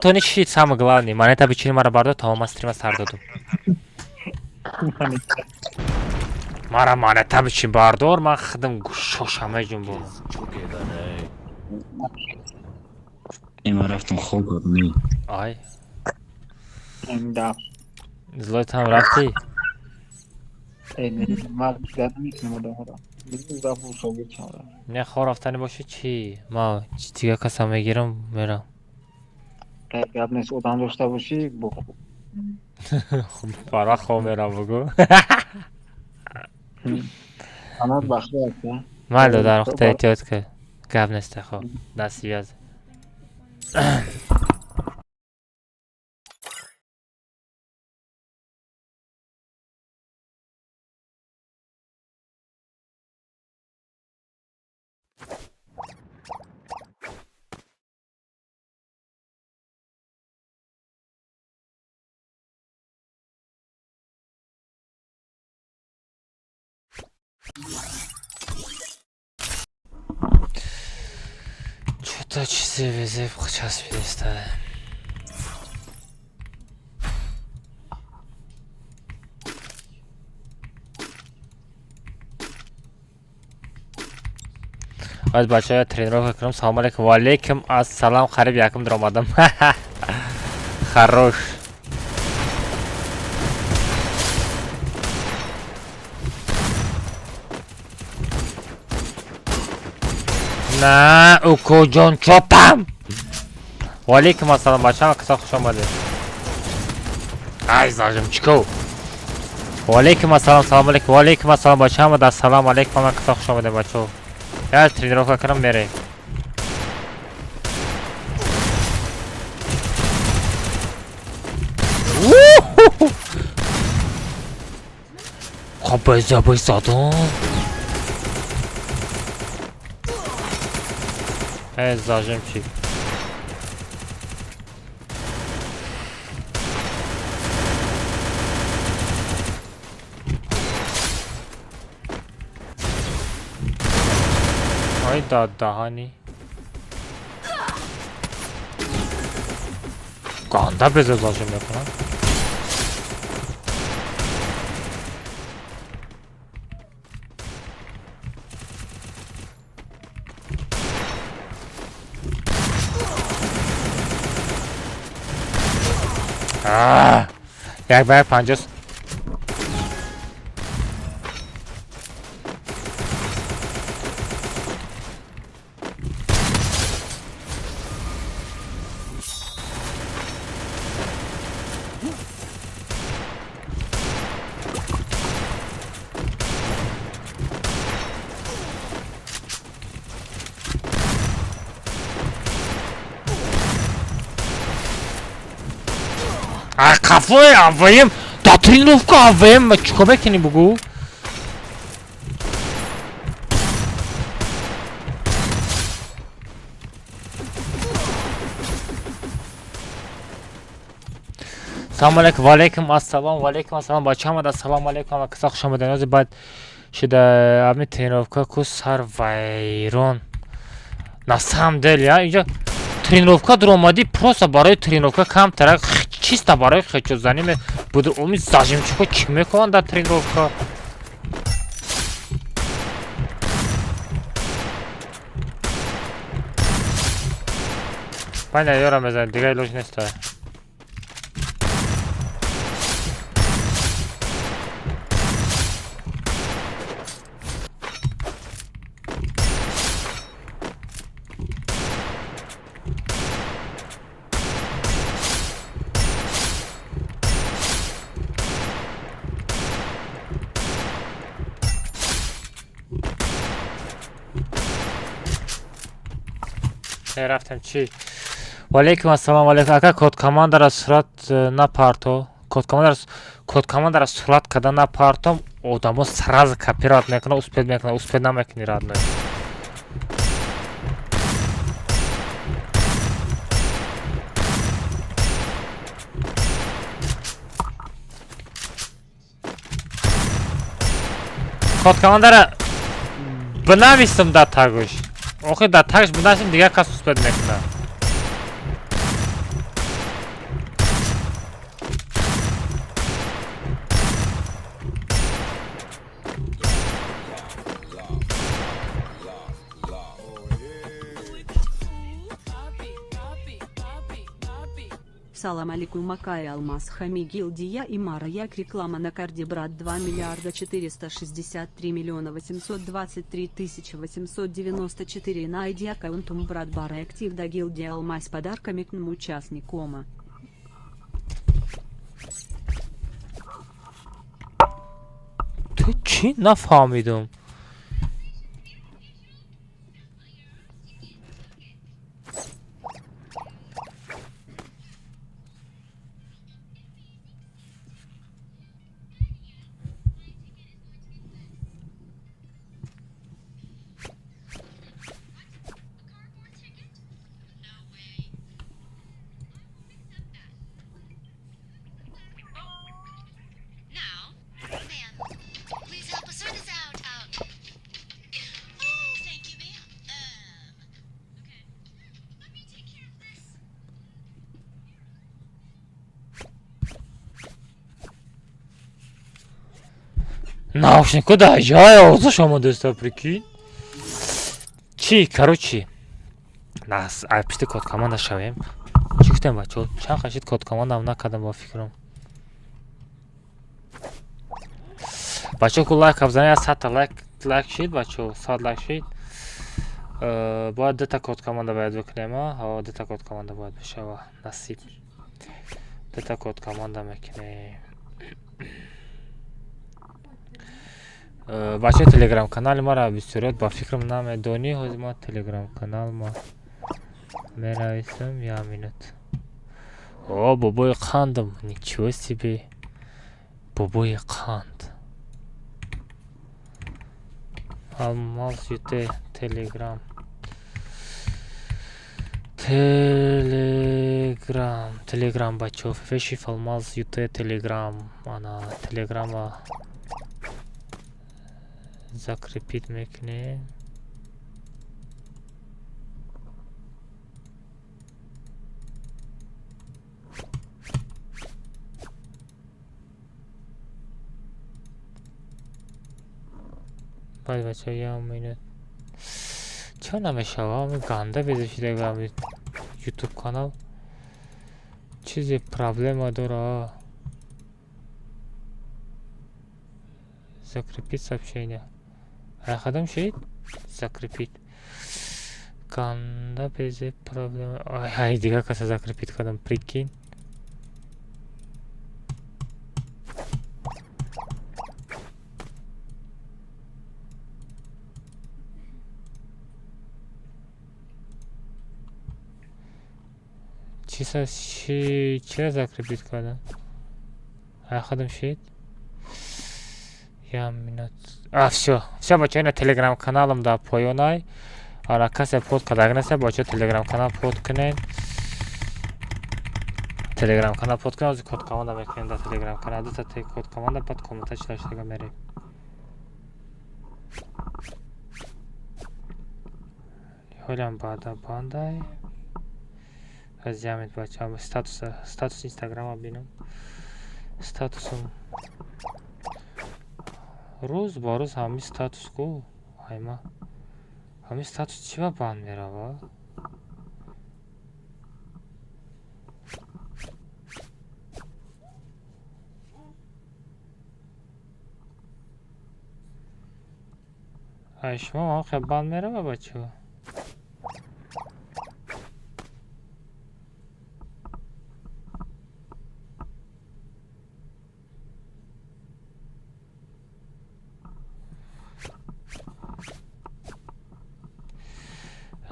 Тони чӣ самое главное, монета бичини маро бардод, тамома стрима сар додум. Мара монета бичин бардор, ман хидам шошаме ҷунбонам. Има рафтам хоб не. Ай. Да. Злой там рафти? Ман гадам мекунам одамҳоро. Бизу рафу шогирд шавам. Не хо рафтани бошад чӣ? Ма дига каса мегирам мерам. Гап нест, одам дошта бошӣ бохуб. Бара хо мерам бугу. Анат бахта аст. Майли дар вақт эҳтиёт кун. Гап нест хо. Даст связ. Что-то часы везде сейчас перестали. Аз бачаҳоя тренировка кунам. Салом алейкум. Ва алейкум ассалом. Қариб якум дар омадам. Харош. На, укоҷон чопам. Ва алейкум ассалом бачаҳо, киса хуш омадед. Ай зажим чико. Ва алейкум ассалом, салом алейкум. Ва алейкум ассалом бачаҳо, да салом алейкум, ман киса хуш омадед бачаҳо. Я тренировка кунам мере. Қабай задон. Зажимчик. Ай да дахани. Ганда безе зажим мекунам. Як баер 50. Кафе АВМ, да тренировка АВМ, чико мекунӣ бугу? салом алейкум, ва алейкум ассалом, ва алейкум ассалом бачаҳо, да салом алейкум, киса хуш омадед. Нози баъд шуда ами тренировка ку сар вайрон. На самом деле, инҷа тренировка дуромадӣ просто барои тренировка камтарак чисто барои хечозанӣ буду. Умид зажимчико чӣ мекунанд дар тренировка? Паня ёра мезанед, дига илоҷ неста. рафтам чӣ? Ва алейкум ассалом алейкум. Ака кодкомандара сурат напарто. Кодкомандара сурат карда напартом. Одамо сразу копировать мекунад, успед мекунад, успед намекунӣ радной. Кодкомандара бинависам дар тагош. Охир дар тагш бинависам, дигар кас успед мекунад. Салам алейкум Макай Алмаз Хами Гилдия и Мара Як реклама на карте брат 2 миллиарда 463 миллиона 823 тысячи 894 найди аккаунтум брат Бара актив да Гилдия Алмаз с подарками к нему участникам. تو چی نفهمیدم. Наушник куда? Я за что мы достал, прикинь? Чи, короче. Нас, а пишите код команда шавем. Чи гуфтем бачо? Чанд хашид код команда накардам ба фикрам. Бачо ку лайк абзани 100 лайк шид бачо, 100 лайк шид. Бояд дета код команда бояд бикунем, а? Дета код команда бояд бишава. Насиб. Дета код команда мекунем. бачаи телеграм-канали маро бисёрият ба фикрам намедонӣ. ҳозир ма телеграм-канал ма менависам. я минут. О, бобои қандам. Ничего себе. Бобои қанд. Алмаз юте телеграм. Телеграм бачо. Фешиф алмаз юте телеграм. Ана телеграма закрепить мекунем. Бай бача я минут. Чё намешава? Ганда безошидага YouTube канал. Чизе проблема дора. Закрепить сообщение. Ходом шеет? Закрепить. Канда безе проблема. Ай, дига каса закрепить ходом, прикинь. Чего закрепить ходом? Ходом шеет? Я минут. Все бачаи на телеграм-каналам да поёнай. Ана касе под кадагнесе бача телеграм-канал под кунен. Телеграм-канал под кунен. Ози код команда мекунем да телеграм-канал. Дута те код команда под комната члаштага мерем. Ҳолам баъда бандай. Аз ямит бачаам статус инстаграма бинам. Статусум روز با روز همی ستاتوس کو همی ستاتوس چی با بند میروا شما آخه بند میروا بچه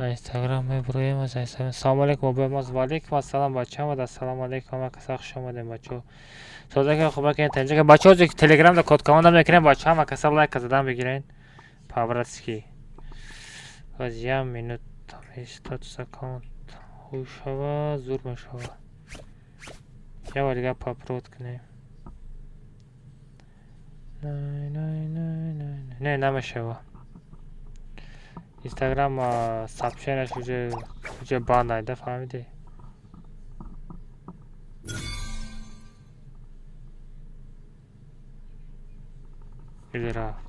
اینستاگرام میبرویم از اینستاگرام. سلام علیکم بابامز و علیکم السلام بچه‌ها و السلام علیکم کسا خوش اومدین بچه‌ها. سوزه که خوبه که اینجا که بچه‌ها از تلگرام دا کد کامند میکنین بچه‌ها و کسا لایک زدن بگیرین. پاورسکی. از یه مینوت استاتوس اکانت خوشوا زور میشوا. یه بار دیگه پاپلود کنیم. نه نمیشوا. اینستاگرام سابشنش уже бан айда фаҳмидӣ? или рафт?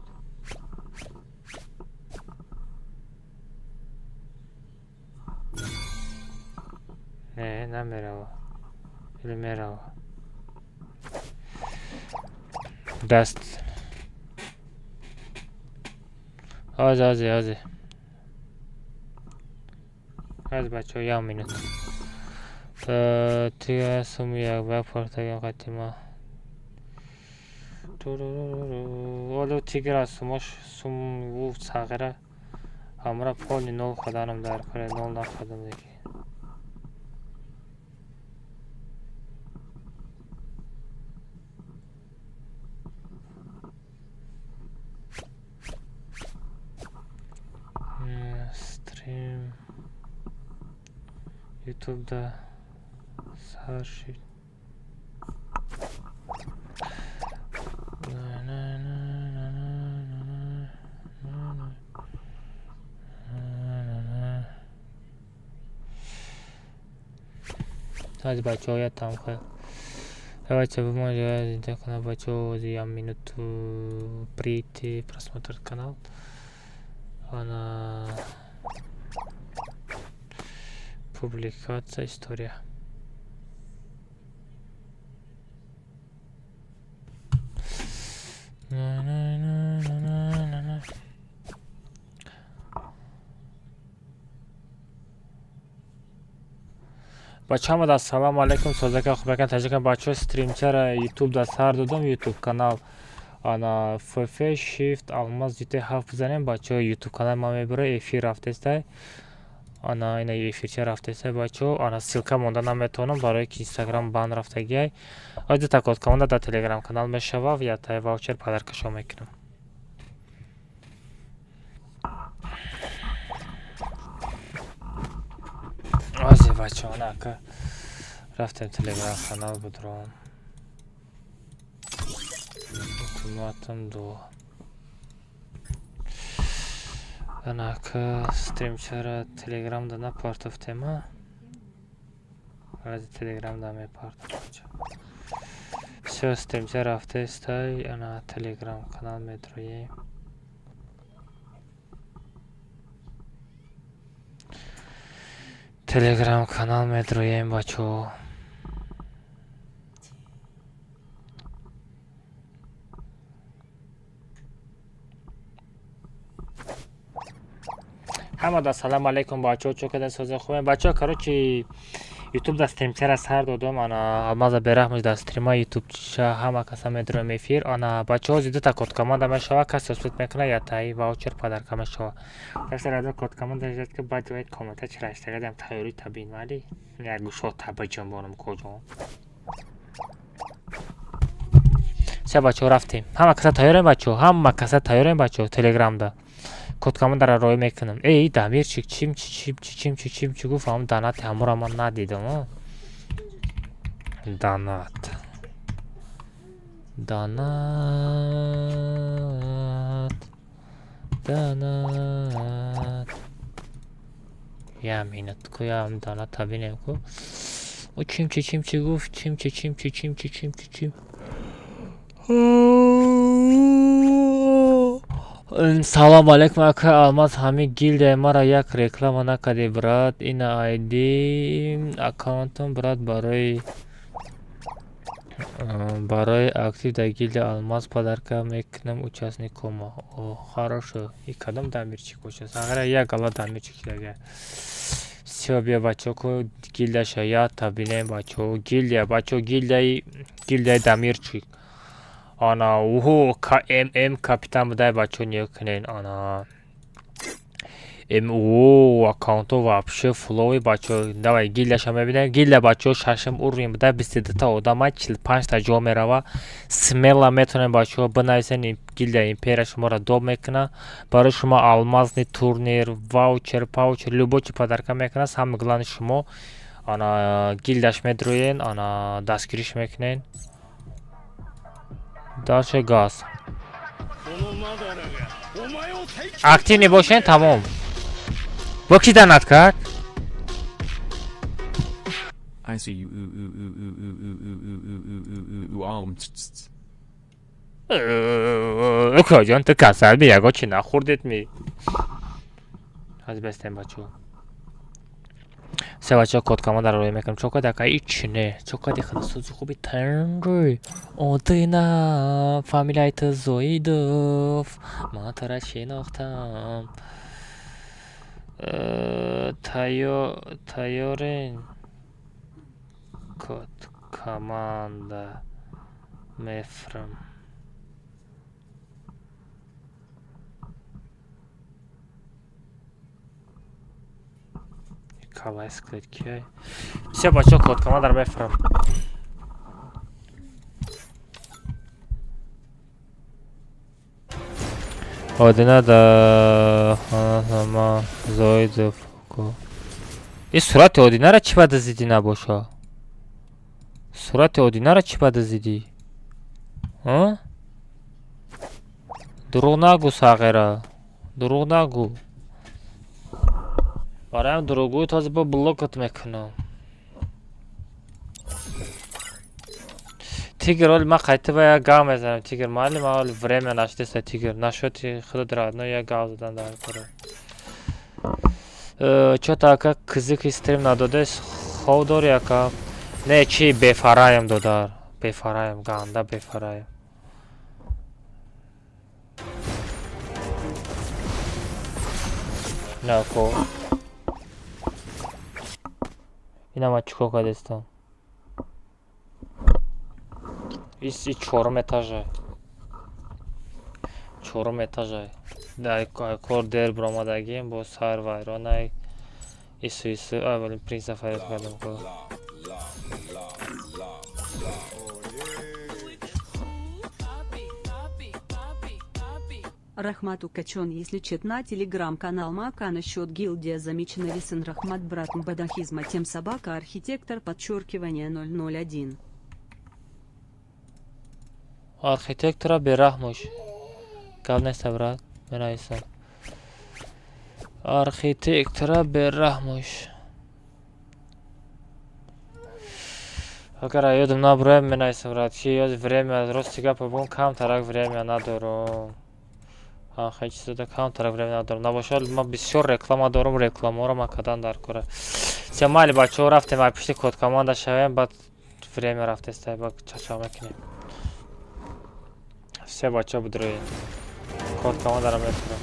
не намерава. Merhaba. Dast. Hadi. Hadi بچه یه minut. توی سومیه و پرتگاه قدیما. ولو تیگر سومش سوم و ساغره. همراه پولی نول خدانم در کره نول نخدم دیگه. Stream YouTube'da her şey Hadi бачо я там давайте вы можете на бачо за минуту прийти просмотреть канал она публикация история بچه‌ها دا سلام علیکم سوزاکا خوب بکن تشکر بچه‌ها استریم چرا یوتیوب دا سر دادم یوتیوب کانال انا فف شیفت алмаз دیگه هفت بزنیم بچه‌ها یوتیوب کانال ما میبره افیر رفته است انا اینا افیر چه رفته است بچه‌ها انا سیلکا مونده نمیتونم برای که اینستاگرام بند رفتگی آید تکات کامنده دا تلگرام کانال میشوه و یا تا واوچر پدرکشو میکنم آزی بچه‌ها نکه رفتم تلگرام کانال بدرم حکومتم دو نکه استریم چرا تلگرام دا نپارتفتیم از تلگرام دا میپارتم все استریم چرا رفته استای انا تلگرام کانال میدرویم تلگرام کانال میدرویم بچو همه دا سلام علیکم بچو چو که دست خوبه بچو короче یوتیوب دا استریم چرا سر دادم انا алмаз برحمش دا استریما یوتیوب چه همه کسا میدرویم افیر انا بچو زیده تا کد کامنده میشوه کسی سوت میکنه یا تایی واوچر پدرکه میشوه کسی را کد کامنده داشت که باید باید کامنته چرا اشتگه دیم تایوری تبین ولی یک گوشو تبا جنبانم کجا سه بچو رفتیم همه کسا تایوریم بچو همه کسا تایوریم بچو تلگرام دا کد کامنده را روی میکنم ای دامیر چی گفتم دانات همورا من ندیدم دانات یا مینت کو یا دانات تبینیم کو او چی گفت چیم салом алейкум ака алмаз ҳами гилдия мара як реклама накади брат ин айди аккаунтам брат барои актив дар гилдия алмаз подарка мекунам участникам о хорошо и кадом дамирчик бошад агар як гала дамирчик дага всё бия бачо ко гилдия шояд табинем бачо гилдия бачо гилдияи дамирчик она ухо ММ капитан будай бачо некнен она МО аккаунто вообще флои бачо давай гильдияша мебинем гильдия бачо шашм уровень будай 22 та одама 45 та ҷо мерава смело метонем бачо бинависен гильдия империя шуморо доб мекуна барои шумо алмазни турнир ваучер паучер любо чи подарка мекуна сами главни шумо она гильдияш медроен она дастгириш мекунен дальше газ активни бошен тамом бо ки данат кард I see you کجان تو کسر بی یکا چی نخوردت می از بستیم بچه все бача коткаманда роя мекунем чока дака ич не чока дихана сози хуби танжи одина фамилияи ту Зоидов ман тара шинохтам тайёрен коткаманда мефрам Калай склетки. Все бачок код команда мефрам. Одина да ханама Зоидов. И сурати одинара чи бада зиди набоша? Сурати одинара чи бада зиди? А? Дуруг нагу сағира. Дуруг нагу. Бараем другую тоже по блокот мекунам. Тигр ол ма қайтып я гав мезанам. Тигр мали ма ол время наштеса тигр. Нашоти худ радно я гав задан дар кора. Чё така кызык истрим надодес хов дори яка. Не чи бефараем додар. Бефараем ганда бефараем. Нако. Инама чуко кадестам. Иси 4 этажа. 4 этажа. Да, кор дер бромадагим бо сар вайронай. Ису аввал принца фарид кардам ко. Рахмат Укачон, если чет на телеграм-канал Мака насчет гильдия замечено Висен Рахмат брат Бадахизма тем собака архитектор подчеркивание 001. Архитектора берахмуш. Кавнеста брат, менайсам. Архитектора берахмуш. Агар ёдам набраем менайсам брат. Ки ёд время ростига побун кам тарак время надорум. خیلی چیزا کم طرف روی ندارم نباشه ما بسیار رکلام دارم رکلام رو ما کدان در کره سیمالی بچه ها رفتیم ما پیشتی کد کامانده شویم بعد فریم رفته است با چچا میکنیم سه بچه بود روی کد کامانده رو میتونم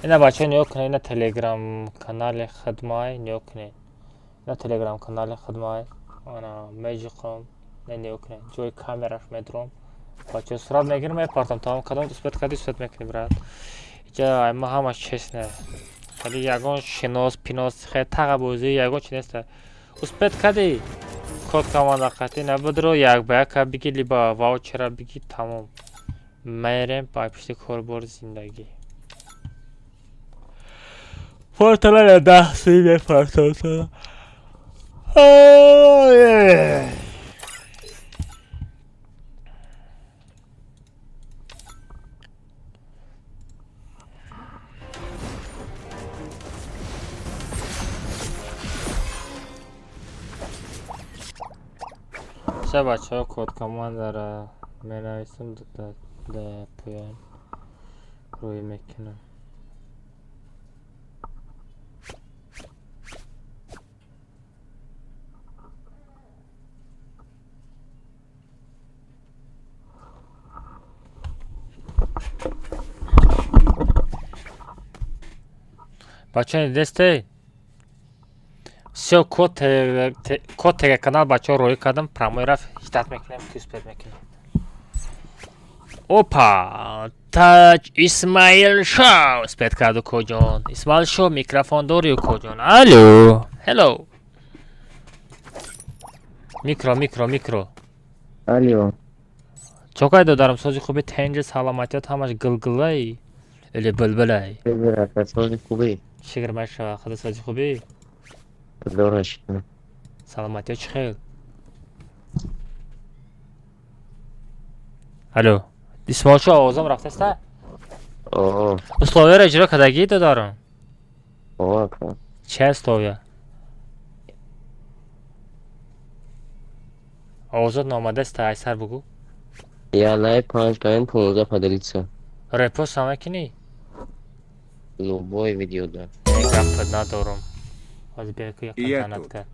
اینا بچه نیو کنه اینا تلگرام کانال خدمای نیو کنه اینا تلگرام کانال خدمای انا میجی قوم نیو کنه جوی کامراش میدروم بچه سراد میگیرم میپرتم تمام کدام دوست کدی سوت میکنی برات اینجا ما همش چسنه خیلی یگان شناس پیناس خیلی تقه بوزی یگان چی نیسته دوست کدی کد کامانده قطعی نبودرو یک به یک بگی لیبا واوچر بگی تمام میرم پای پشت کاربار زندگی پورتال 10 سی میپرتم سه بچه ها کد کمان داره می نویسم در پویان روی میکنم بچه ها دسته все код тега канал бача рои кардам прамой рафт хитат мекунем куспет мекунем опа таҷ исмаил шоу спет карду коҷон исмаил шоу микрофон дорию коҷон алло hello микро алло чокай додарам сози хуби тенҷи саломатият ҳамаш гилгилай или булбулай сози хубӣ шикр маша худа сози хубӣ дорашикна саломатият чӣ хел алло исмоил шоу овозам рафтаста условияро иҷро кардагӣ додарам чӣ условия овозот номадаста айсар бугӯ ялай 5 паен 15 падалица репост ҳама кинӣ любой видеода гап надорум. Ҳозир бия ку якам Я данат тут. кард.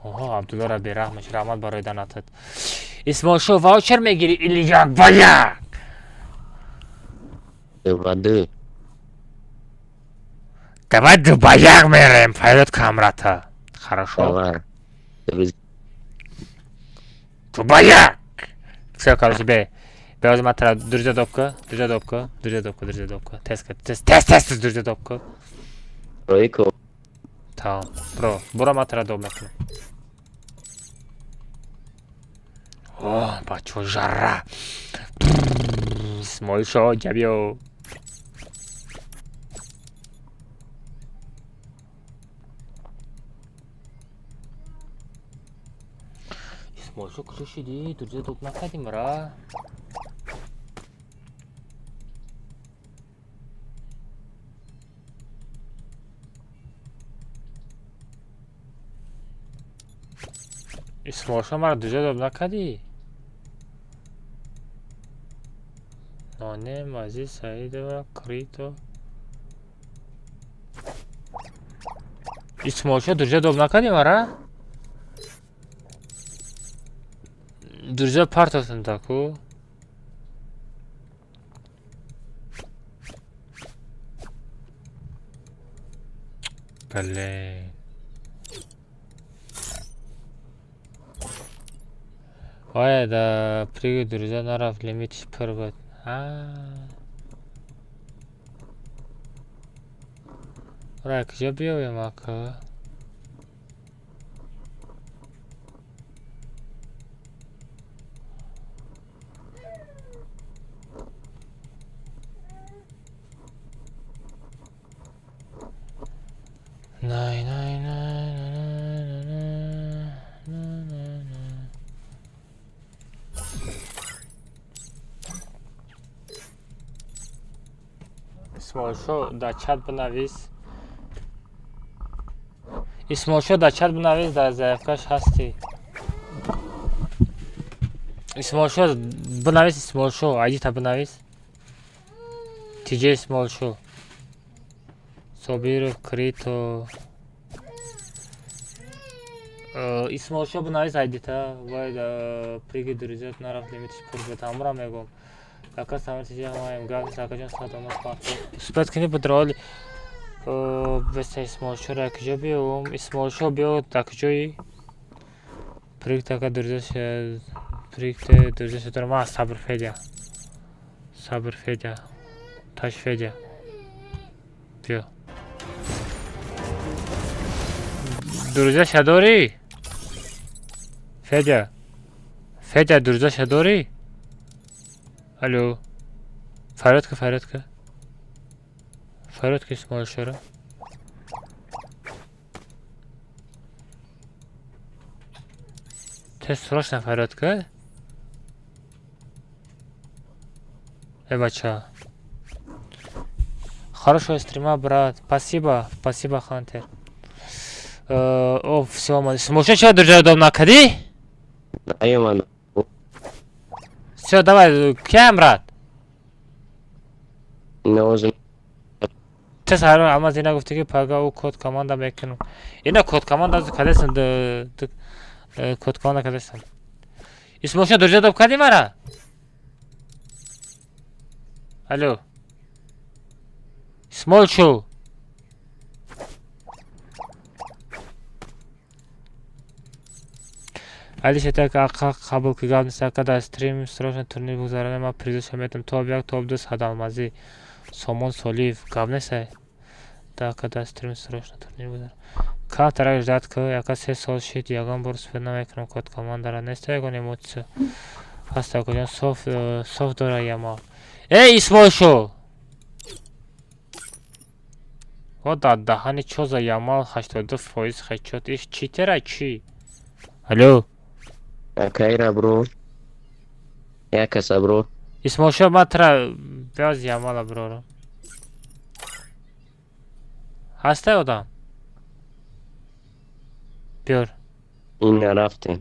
Оҳо, Абдуллоро бераҳмаш, раҳмат барои данатат. Исмоилшо ваучер мегири или як ба як? Воды. Давай ду ба як мерем, вперед камрата. Хорошо? Давай. Друзья. Ду ба як. Всё, короче, бе. Беози матра дурҷа добка, дурҷа добка, дурҷа добка, дурҷа добка. Тест кар, тест, дурҷа добка. Ройко. Тамом. Буро матра доб мекунам. О, бачо жарра. Исмоилшо ҷабиё. Исмоилшо куҷо шидӣ? Дурҷа доб накардим ра? исмоилшо маро дурҷа доб накардӣ? Нонем, Азиз Саидова, Крито. Исмоилшо дурҷа доб накардӣ мара? Дурҷа партотун таку. Блин. Ой, да приги дурҷа нарафт, лимитиш пур буд. Ра куҷо биёвем ака? Най най най Исмоилшо дар чат бинавис. Исмоилшо дар чат бинавис, дар заявкаш ҳастӣ. Исмоилшо бинавис, Исмоилшо айдита бинавис. Тиҷе Исмоилшо. Собиров, Крито. Исмоилшо бинавис айдита. Вай да приги дурҷат нарафт, лимитиш пур буд. Ҳамора мегум. Яка самар тиҷа ҳамаем гап сакаҷон садомат фарқ. Суспет кини будроли беста Исмоилшо ра куҷо биём? Исмоилшо биё да куҷои? Прик така дурҷа прикте дурҷа шудро ма Сабр Федя. Сабр Федя. Таш Федя. Биё. Дурҷа шадорӣ? Федя. Федя дурҷа шадорӣ? Алло. Фарёд ка, фарёд ка. Фарёд ка Исмоилшоро. Ты срочно фарёд ка? Бача. Хорошего стрима, брат. Спасибо, спасибо, Хантер. О, всё, man. Исмоилшо чего дурҷа доб накардӣ? Наёмад. Всё, давай, кем, брат? Нозим. Ты сарон алмаз ина гуфти ки пага у код команда мекунам. Ина код команда кадесам код команда кадесам. Исмоилшо дурҷа доб кардӣ мара? Алло. Исмоилшо. Алиша так ақа қабул ки гап нест, ака дар стрим срочно турнир бигзаронем, ман приза метам топ-1, топ-2 Садалмазӣ, Сомон Солиев, гап нест. Ака дар стрим срочно турнир бигзаронем. Кавтара ждат ки яка 3 сол шид, ягон бор суфед намекунам код командара, нест ягон эмоция. Ҳаст акаҷон соф дора Ямал. Эй, Исмоилшо! О дар даҳани чоза Ямал 82% хечот. Иш читера чӣ? Алло. Акайра, бро. Якаса, бро. Исмоилшо матра беоз Ямала броро. Ҳастай одам? Биёр. Ин нарафтем.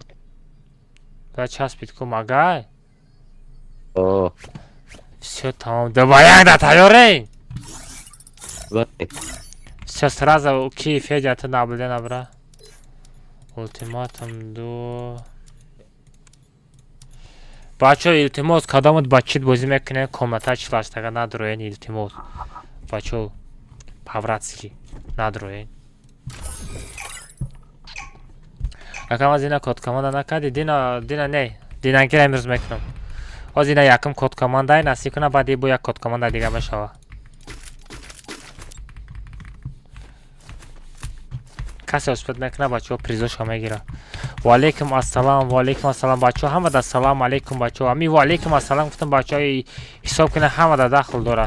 Ба часпид ку магай? О. Всё тамом. Ду ба як да тайёрем? Вай. Сейчас сразу ки Федя ты наблюдай набра. Ультиматум до. Бачо илтимос кадамот бачит бозӣ мекунем комната члаштага надроен илтимос. Бачо павратски надроен. Акам аз ина код команда накади дина не. Динагир амирӯз мекунам. Оз ина якм код командаи насиб кунам баъди бо як код команда дига мешава. کسی اصفت میکنه بچه ها پریزوش ها میگیره و علیکم السلام بچه ها همه در سلام علیکم بچه ها امی و علیکم السلام گفتم بچه های حساب کنه همه در داخل داره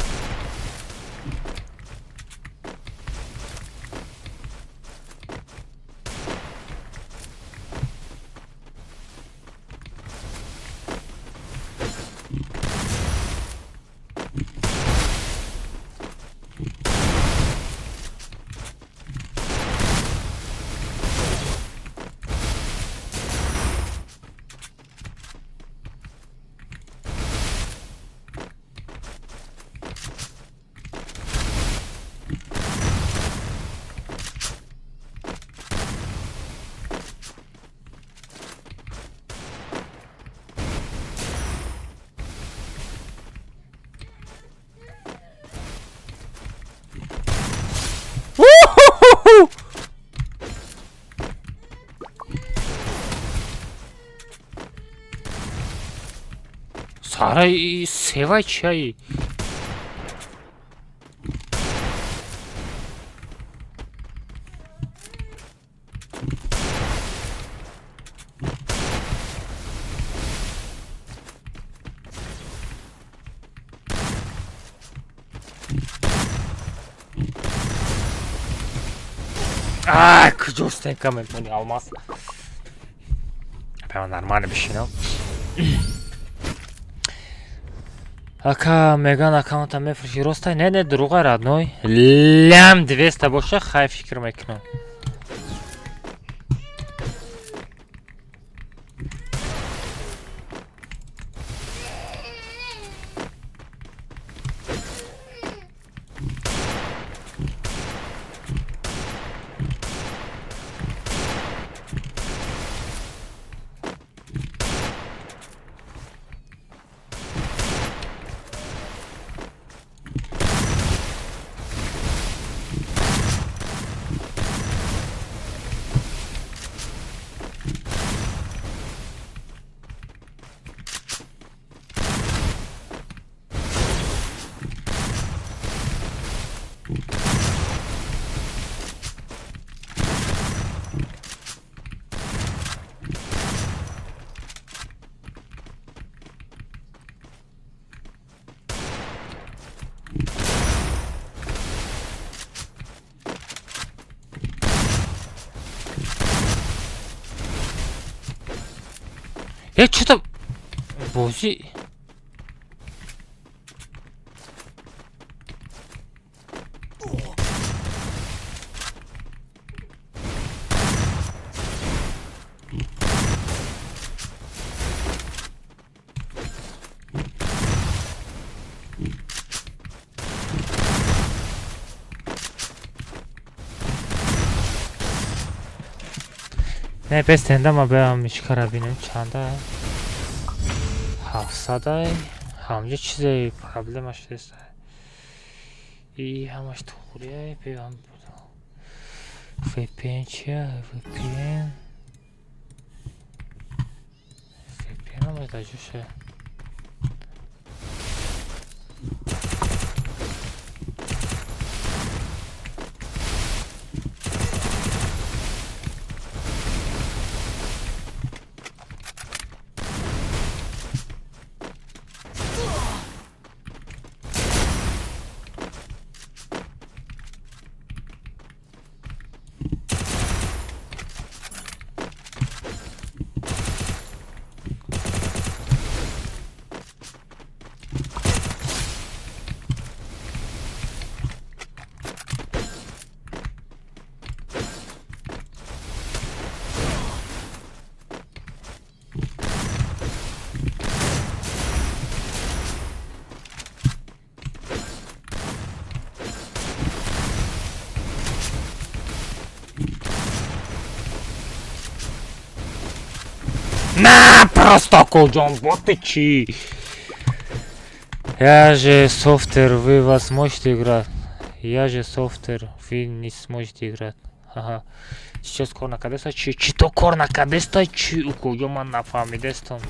سارا سیوای چیایی کجاست این کامنت منی алмаз прямо нормально бешинам ака меган аккаунта мефриши ростай не дуруға родной лям 200 боша хай фикр мекунам что-то бозӣ не пестенда ма берам ишкара бинем чанда 700 ҳамҷа чизе проблемаш нест и ҳамаш тухурия певам VPN чия VPN ҳамаш даҷуше На, просто Колджон, вот ты чи. Я же софтер, вы вас сможете играть. Я же софтер, вы не сможете играть. Ага. Сейчас корна кадеста, чи то корна кадеста, чи у кого man нафамидестон.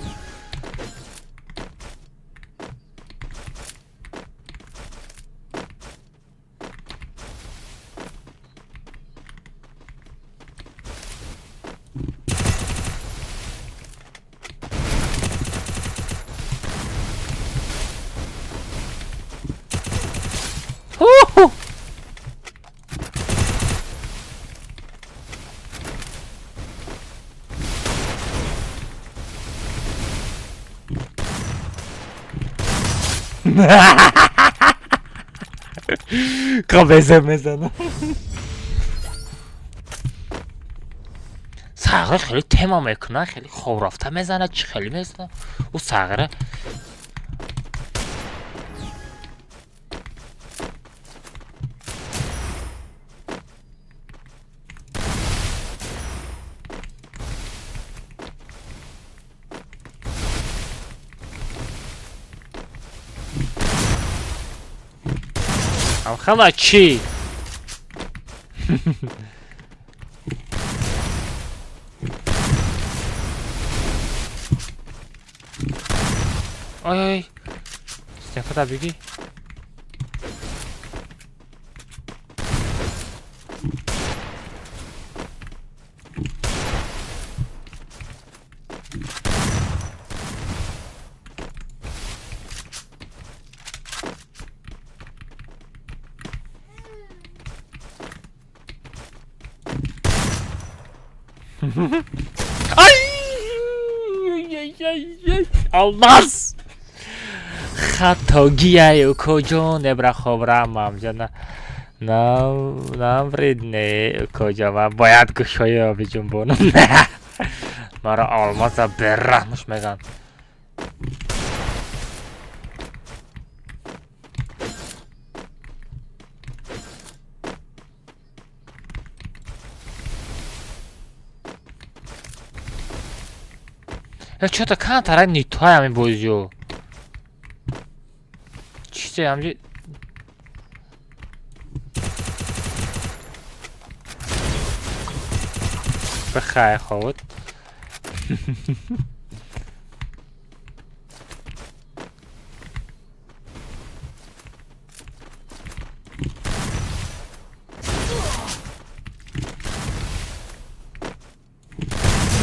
قبضه میزنم ساغر خیلی تمام میکنه خیلی خوب رفته میزنه چی خیلی میزنه او ساغره خلا چی آی استنفا طبیعی Olmaz. Хатогия кожо небра хобрамам жана нам вредне кожо ва бояд гушоё бижунбонам мара алмаза беррамш меган чё-то кантара не твоя бозё чисто амжи бахай ход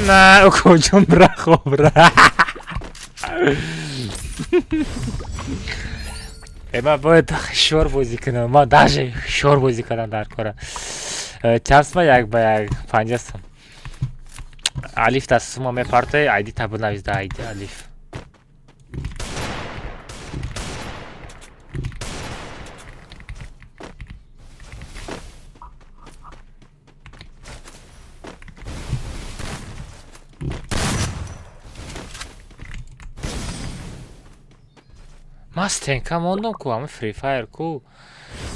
на кожом брахобра من باید شور بازی کنم ما даже شور بازی کنم در کار چند ما یک با یک 50 сум алиф дасти сумо мепарте айди табу навизда айди алиф мастенка мондам ку ҳами фри файр ку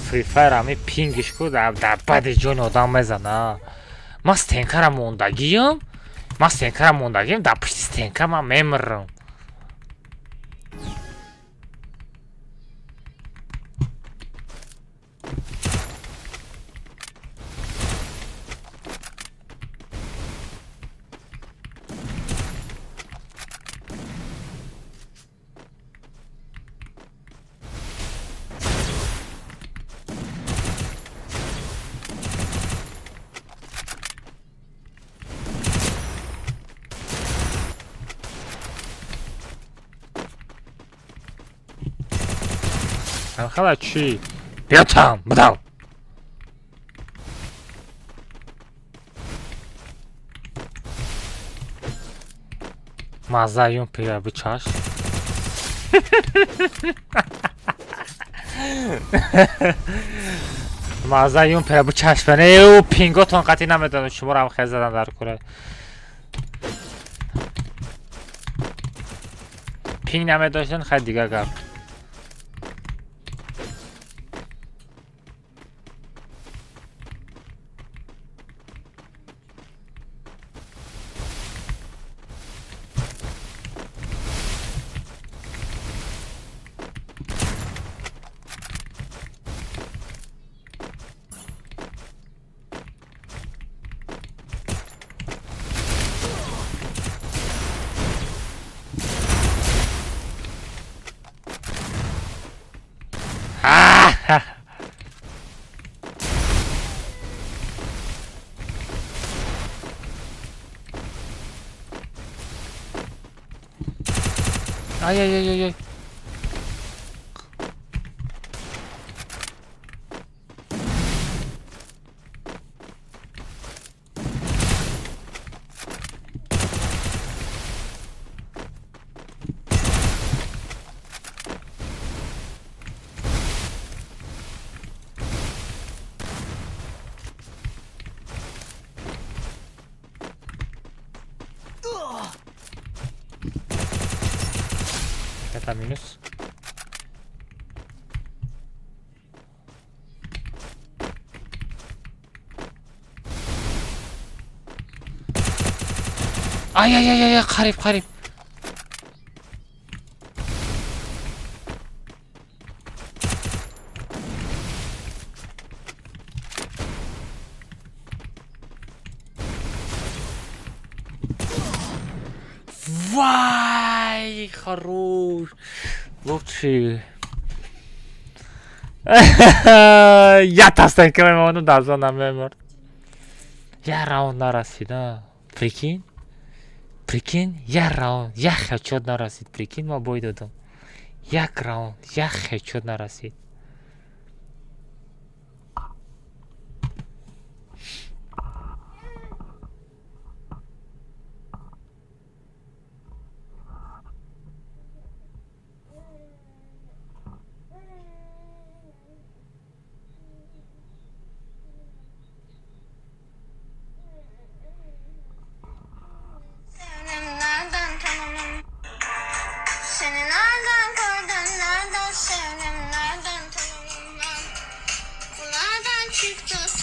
фри файр ҳами пингиш ку дар бади ҷони одам мезана ман стенкара мондагиям дар пишти стенка ман мемирам хала чӣ биё там бадав мазаюн пия бичаш мазаюн пия бичаш бане пинготон қатъӣ намедонам шуморо ҳам хел задам дар кора пинг намедоштан хай дигар гап Ай, ай, ай, ай, ай. Это минус. Ай-яй-яй-яй, қарип. Вай, хорош. Лучший. Я тастанкиваем onu da sonra memur. Я раунд нарасида. Прикинь, я раунд, я хедшот нарасид. Прикинь, ма бой додам. Як раунд, я хедшот нарасид.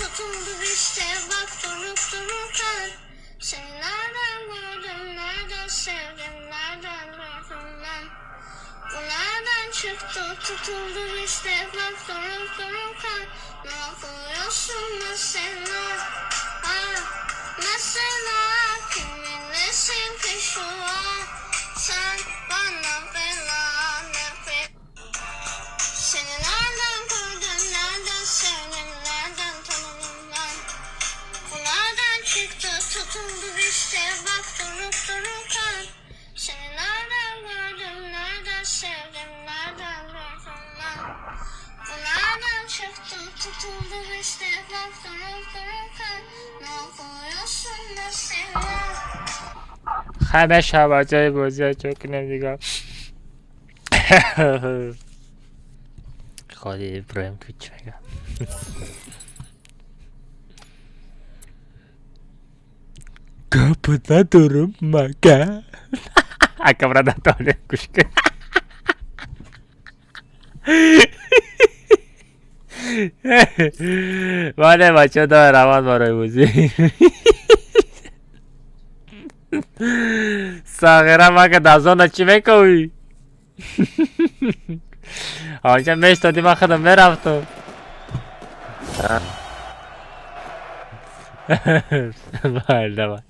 Tutundu işte bak durup dururken. Seni nereden gördüm, nereden sevdim, nereden gördüm ben. Bu nereden çıktı, tutuldu işte bak durup dururken. Ne yapıyorsun mesela? Mesela kimin nesin ki şu an? Sen bana bela nefret. Seni nereden gördüm, nereden sevdim, nereden tanıdım ben. Bu nereden çıktı, tutundu işte bak durup dururken. Seni nereden gördüm, nereden sevdim, nereden gördüm ben. Bu nereden çıktı, tutuldu işte bak durup dururken. Ne yapıyorsun mesela? همه شبکه‌های بازی ها چکنم دیگه. خالی ابراهیم کوچ میگم. Kapıda durma. Akamrada tole kuşku. Vale بچه دا روان برای بازی. ساغره ما که دازونه چی میکنی؟ آنجا میش دادی من خودم میرفتم. давай.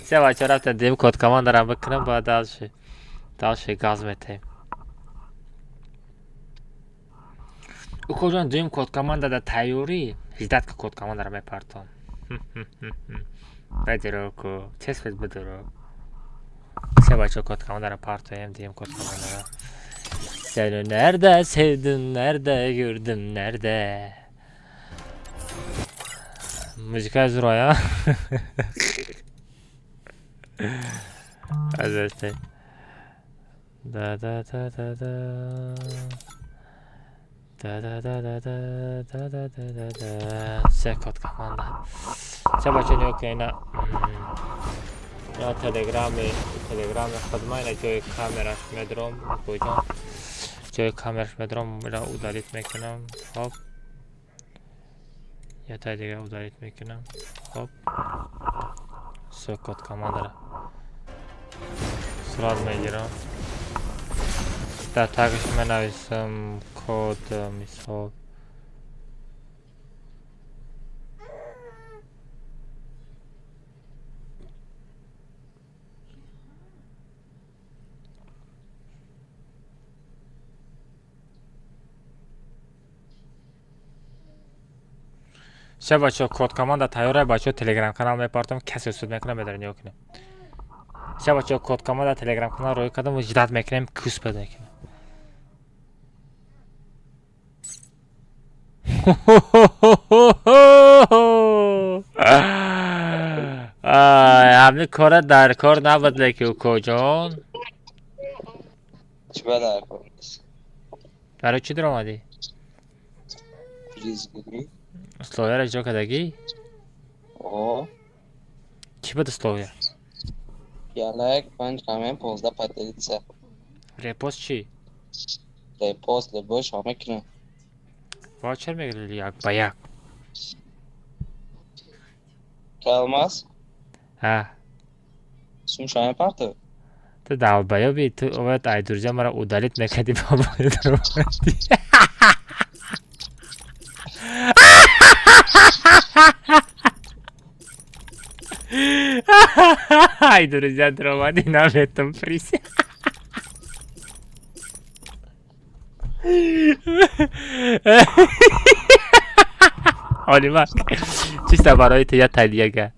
Все, بچه رفتم دیم کد کمان دارم بکنم باید دالشی گاز میتیم. او کجان دیم کد کمان داده تایوری هیدت که کد کمان دارم میپرتم. بدرو کو چیز بدرو. Все بچه کد کمان دارم پرتایم دیم کد کمان دارم. Seni nerede sevdim, nerede gördüm, nerede? Müzika zuraya. Azerte. Da da da da da. Da da da da da da da da da. Sekot kamanda. Все бача не окей на. Я телеграме خدمه اینا جای کامراش میدارم کجا جای کامراش میدارم را удалить میکنم خب یا تا دیگه удалить میکنم خب سکوت کامند را سرعت میگیرم در تاگش منویسم کد مثال Все бачо код команда тайёра бачо телеграм канал мепартам каси суд мекунам медарин ёкунем сейчас бача код команда телеграм канал рой кадам و جدت میکنیم کوس پیدا کنیم همین کار در کار نبود لیکی کجان چی باید در کار نیست؟ برای چی در آمدی؟ ریزگیری؟ اسلویر اجرا کدگی؟ آه چی بود اسلویر؟ یالک 5 کامل 15 پتریسه ریپوس چی؟ ریپوس لباش همه کنه واچر میگیری یک با یک کلماس ها سون شایم پرته تو دعوت بیا بی تو اومد ایدورجا مرا اودالیت نکردی بابا در اومدی ایدورجا در اومدی نمیتم پریسی آلیما چیستا برای تو یه تلیه گه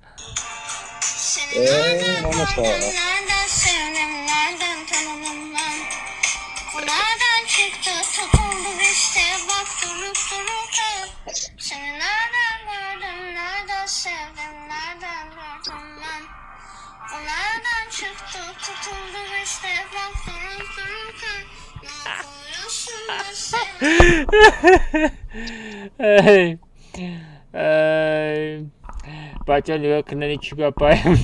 نمسته Nereden sevdim, nereden tanıdım ben? Bu nereden çıktı, tutuldum işte bak durup dururken. Seni nereden gördüm, nereden sevdim, nereden gördüm ben? Bu nereden çıktı, tutuldum işte bak durup dururken. Ne yapıyorsun da sen? بچه نگاه کنن چی بپایم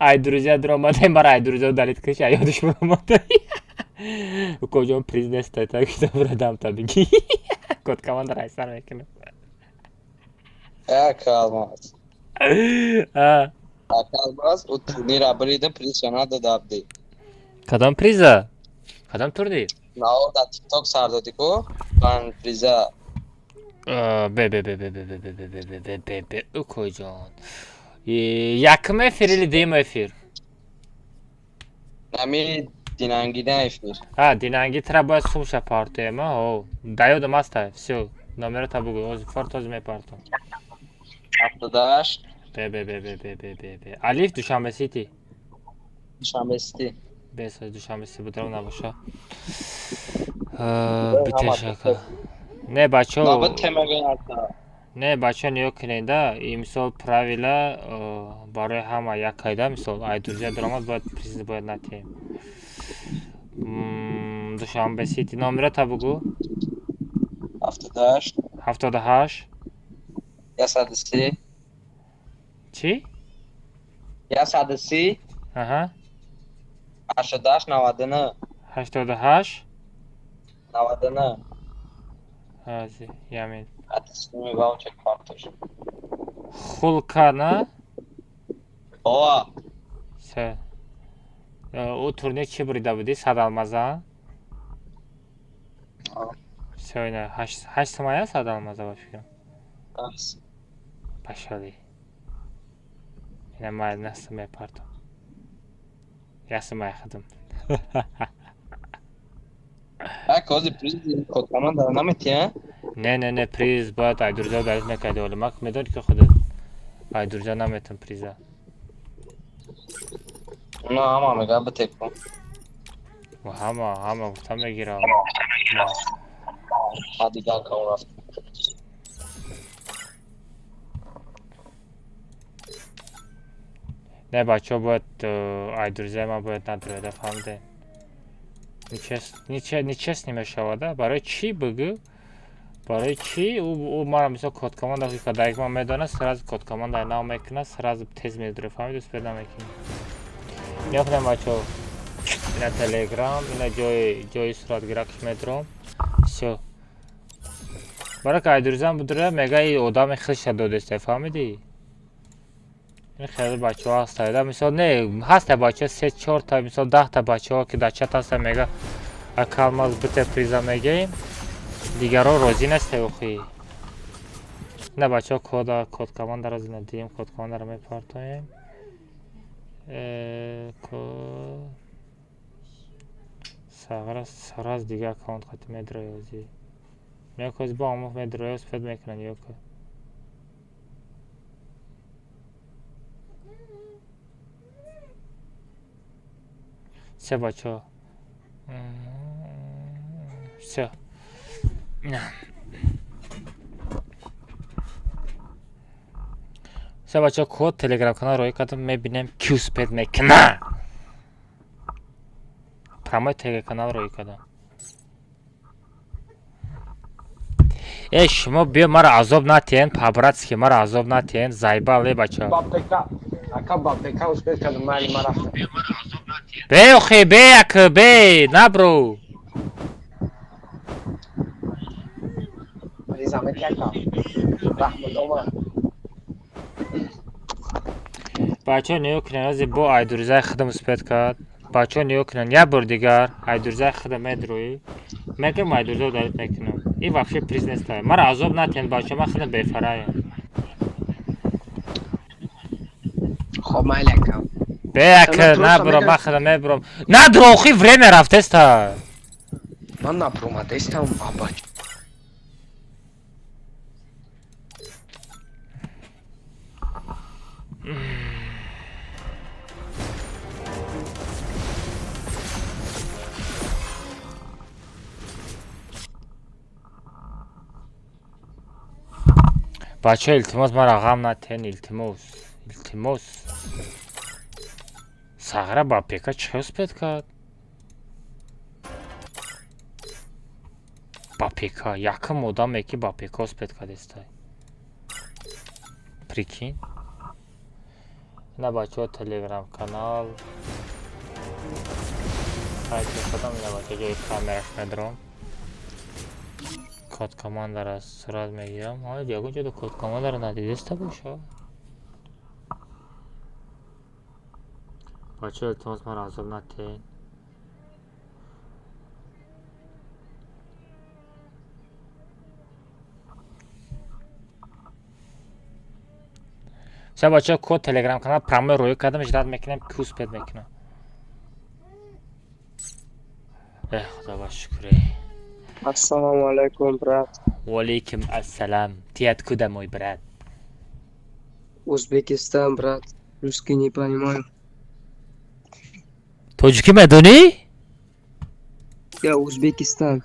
ایدروزه در آمده برای ایدروزه دلیت کش یادش برامده کجا پریز نسته تا کتاب را دم تا بگی کد کمان در ایسر میکنه یا کلماس کلماس او تونی را بریده پریشانه داداب دی کدام پریزه؟ کدام تور دی؟ ناو دا تیک توک سر دادی کو من پریزه به او کجان یکم افیر ili دیم افیر؟ نمی دینانگیده افیر دینانگی ترا باید سومشه پارتوی ما دایودم هسته все номера та بگو فارتوز می پارتو 78 الف دوشنبه سیتی شنبه سیتی بس دوشنبه سیتی بودم نباشه بتشکر نه بچه نابد تمگه نتا نه بچه نیو کننده این مثال правила برای همه یک قاعده مثال ایدورجا درآمد باید پریز باید نتیم دوشنبه سیتی نامره تا بگو 78 78 130 چی؟ 130 آها 88 99 88 99 هازی یمین اسمی باو چک کارتش خلقه نه؟ بابا سه او تورنیر چی بریده بودی؟ صد المزه؟ سه اینه 8 سمایه صد المزه باش بگم بس باشالی اینه ما نست میپردم یه سمایه خدم کوزی پریز کد کمان داره نمیتیه نه پریز باید ایدورجا دارید نکرده ولی من میدونی که خودت ایدورجا نمیتون پریزه نه همه میگه بتک کن و همه گفتم میگیرم دیگه کن رفت نه بچه باید ایدورجا ما باید نداره فهمده نچست نیمه شواده برای چی بگو برای چی او ما را مثلا کد کاماند دقیقه دایک ما میدانه سراز کد کاماند در نام میکنه سراز تیز میداره فهمید دوست پیدا میکنه یا کنم بچه اینا تلگرام اینا جای سرات گرکش میدرم شو برای که ایدورجا بدره میگه ای آدم خیش داده فهمیدی این خیلی بچه ها هست مثلا نه هست بچه 3-4 تا مثلا 10 تا بچه ها که در چت هست میگه کلماز بته پریزا میگیم دیگر ها راضی نسته اوخی نه بچه ها کد کمان در از ندیم کد کمان در میپارتایم سراز دیگه اکاونت خط میدرایازی یا که با همه میدرایاز فید میکنن یا که Все, бачо. Все. Все, бачо, код телеграм канал рой кардам, мебинем ки успед мекуна. Прямой телеграм канал рой кардам. شما بیا مرا عذاب نتین پابراتسکی مرا عذاب نتین زایباله بچه Бабека. Ака бабека успеет, когда мали марафон. بی اخی بی اک بی نبرو Mas exame que acaba. Rahmet Omar. بچه نیو کنن از با ایدورزای خودم اسپید کرد بچه نیو کنن یه بار دیگر ایدورزای خودم ادروی میگم ایدورزای دارید میکنم این واقعی پریز نیست مرا عذاب نتین بچه من خودم بیفرایم خب مالکم. بی اک نبرو من خودم میبرم نه دروخی وریم رفته است من نپرومه دستم بابا. بچه التماس مرا غم نتین التماس سغره با پیکا چه اسپید کرد با پیکا یکم مدام یکی با پیکا اسپید کرد استای پریکین نه بچه ها تلگرام کانال خیلی خودم نه بچه جای کامرش ندارم کد کاماندر از سرعت میگیرم آه دیگه جدا کد کاماندر ندیدسته باشه بچه التماس مرا عذاب نتین سه بچه کد تلگرام کانال پرامه روی کردم اجرات میکنم کوس پید میکنم خدا با شکری Assalomu alaykum, brat. و علیکم السلام تیت کده موی برد Uzbekistan, brat. Русский не понимаю. توجیکی میدونی؟ Я Узбекистан.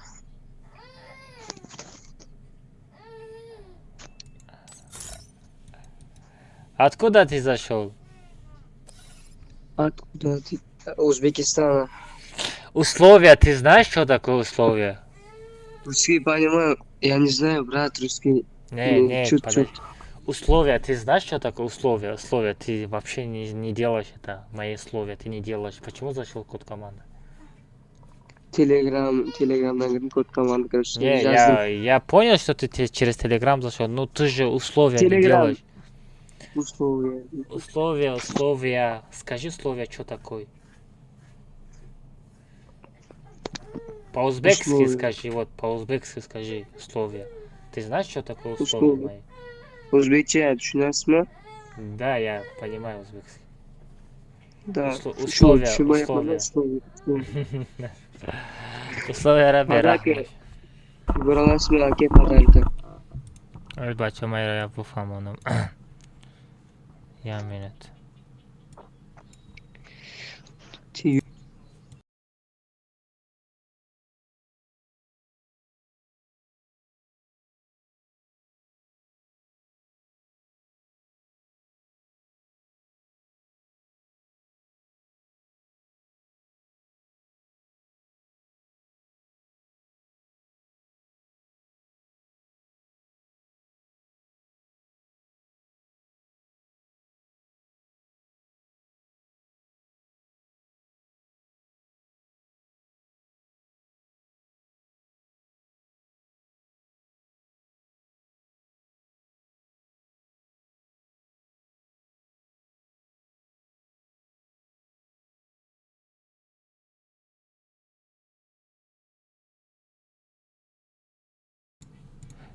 Откуда ты зашел? Откуда ты? Узбекистана. Условия, ты знаешь, что такое условия? Русский понимаю. Я не знаю, брат, русский. Не, чуть-чуть. подожди. Условия, ты знаешь, что такое условия? Условия, ты вообще не делаешь это. Мои условия ты не делаешь. Почему зашел код команды? Телеграмдан код команды, короче, Не, жаздым. я понял, что ты через Телеграм зашел, но ты же условия не Telegram. делаешь. Условия. Условия. Скажи условия, что такое? По-узбекски Условия. скажи, вот, по-узбекски скажи условия. Ты знаешь, что такое условия Условия. мои? O'zbekcha tushunasizmi? Да, я понимаю узбекский. Да. Условия, Tushunmayapman, условия. условия. Условия раби Aka, birolasizmi aka Fadarka? Albatta mayra я бufамонам. Я минут.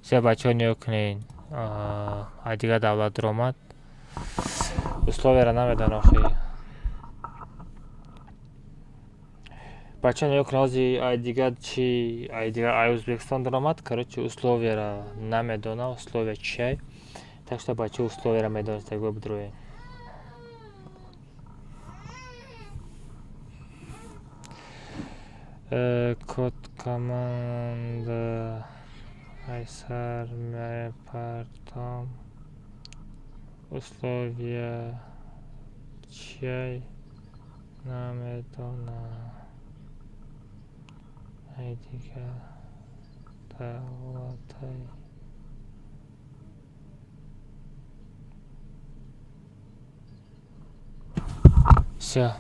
Все бачони окунин. Айдига давлат ромад. Условия намедан охи. Бачони окунин ози айдига чи айдига ай Узбекистан ромад. Короче, условия намедона, условия чай. Так что бачо условия медон так выбдруе. Код команда Айсар Мепартам. Условия чай намедона. Айдига даватай. Все.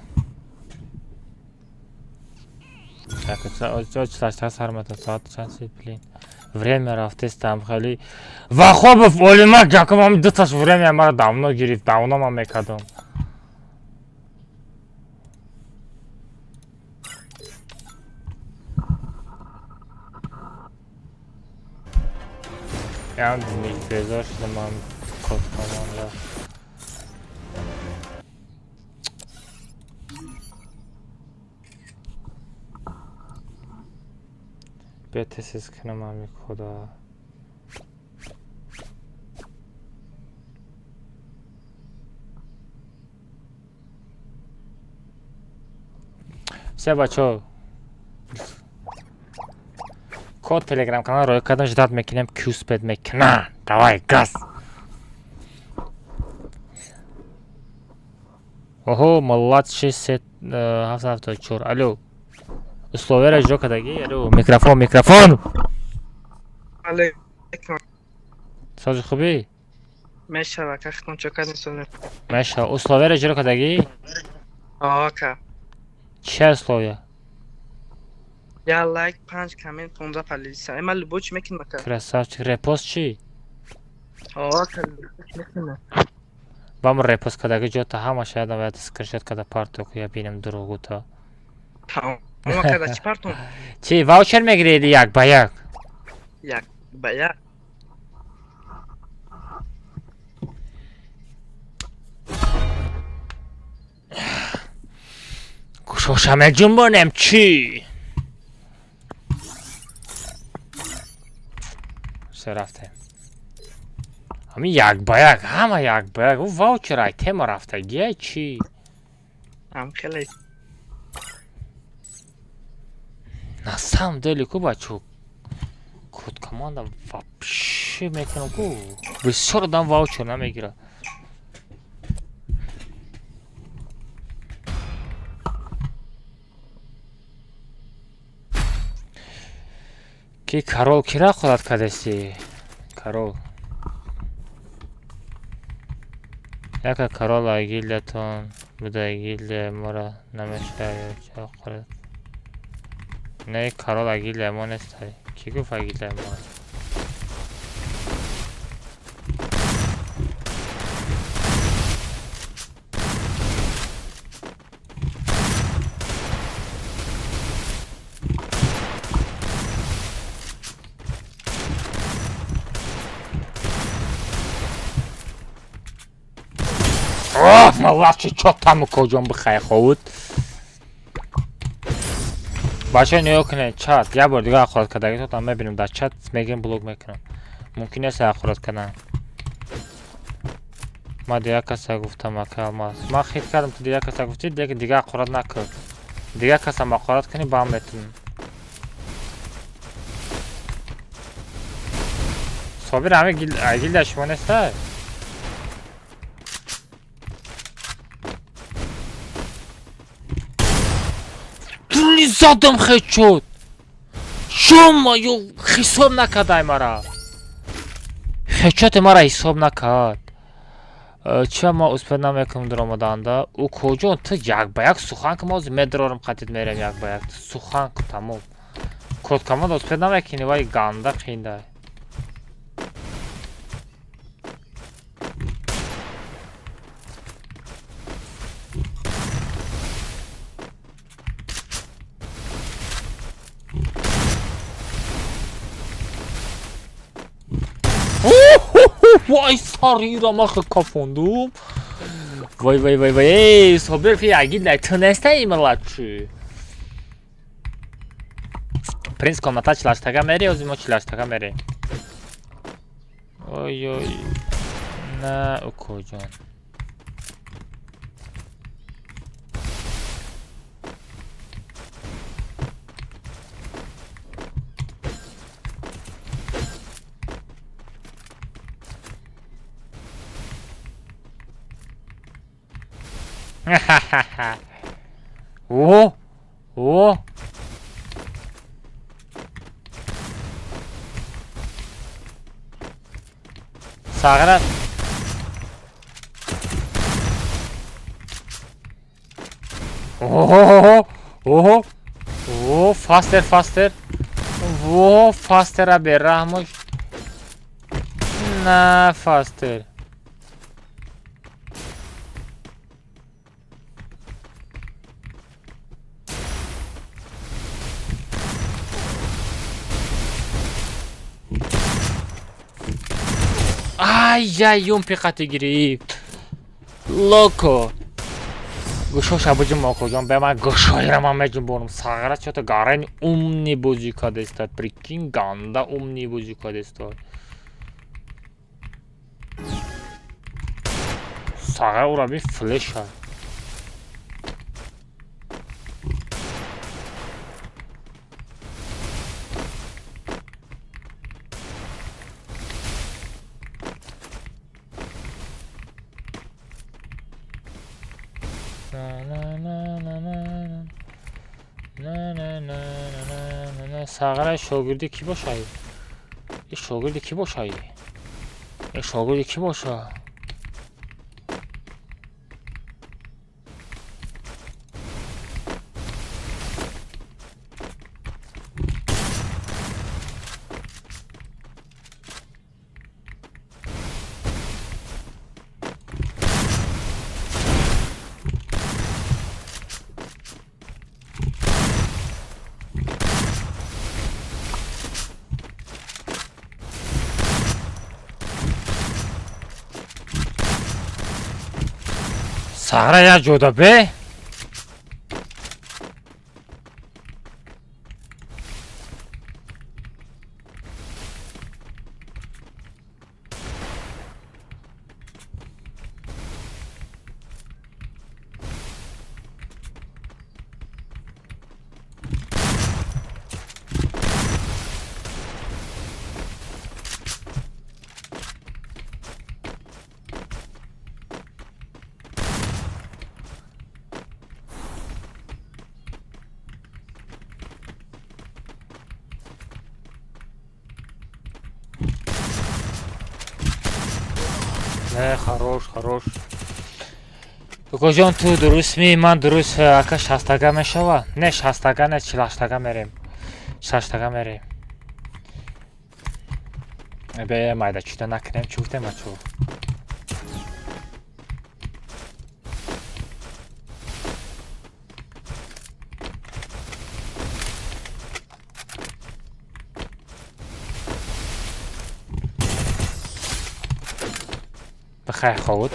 Так, это сармата саат чансит, блин. Время рафтес там хали. Вахобов олима гакамам дуташ время мара давно гирифт, давно ман мекардам. Я не безош ман код команда. بتسیز کنم امی خدا все бачо код телеграм канал рой кадам ждат мекинем кюспед мекина давай газ ого младший сет 774 алло условия اجرا کردگی الو میکروفون علیکم ساز خوبی میشه وقتتون چقدر میسونه میشه условия اجرا کردگی آکا چه условия یا لایک 5 کامنت 15 پلیسا اما لبوچ میکن مکا красавчик репост چی آکا لبوچ میکنه بام رپوست کردگی جو تا همه شاید باید اسکرینشات کرده پارتو که یا بینم دروغو تا تمام اما کدا چی پارتون چی واوچر میگیری یک با یک یک با یک گوشوشمه جنبانم چی سه رفته همین یک با یک همه یک با یک او واوچر ایتم رفتگیه چی هم خیلی на самом деле кубачу код команда вообще мекану ку бисёр дам ваучер намегира ки карол кира худат кадеси карол яка карол агилдатон буда агилда мора намешая чақурад نه کارال اگه لیمون استایی کی گفت اگه لیمون اوه مالافچه چو تامو کجام بخواه خود بچه نیو کنه چات یه بار دیگه اخورات کردگی تو tam ببینیم در چات میگیم بلوگ میکنم ممکن است اخورات کنم ما دیگه کسا گفتم اکل ما خیلی کردم تو دیگه کسا گفتی دیگه اخورات نکرد دیگه کسا ما اخورات کنی با هم میتونیم صابر همه گیل داشتما نیسته زدم خیلی شد شما یو حساب نکردای مرا خیچات مرا حساب نکرد چه ما اسپد نمیکنم در آمدانده او کجا تو یک با یک سخن که ما از مدرارم قطید میرم یک با یک سخن که تمام کد کمان اسپد نمیکنی وای گنده خینده وای ساریرم آخه کافوندوم وای صابر فی اگید نتونسته ایمالت چی پرینس комната чилаштага мери ози мо чилаштага мери ой на окоҷон او او ساغر اوه اوه اوه فاستر اوه فاستر به رحمش نه فاستر ай-яй он пикати гирифт локо гӯшош абуҷи мокоҷон бе ман гӯшоира ман меҷунбонам сағара чото гарани умни бӯҷи кадестад прикин ганда умни бӯҷи кадестад сағара ура бин флеша сағара шогирди ки бошад шогирди ки бошад шогирди ки бошад сағара як ҷода бе не хорош хорош дукоҷон ту дуруст ми ман дуруст ака 60 мешава не 60 не 48 мерем 60 мерем бе майда чута накунем чӣ гуфтем бачаҳо بخیر خود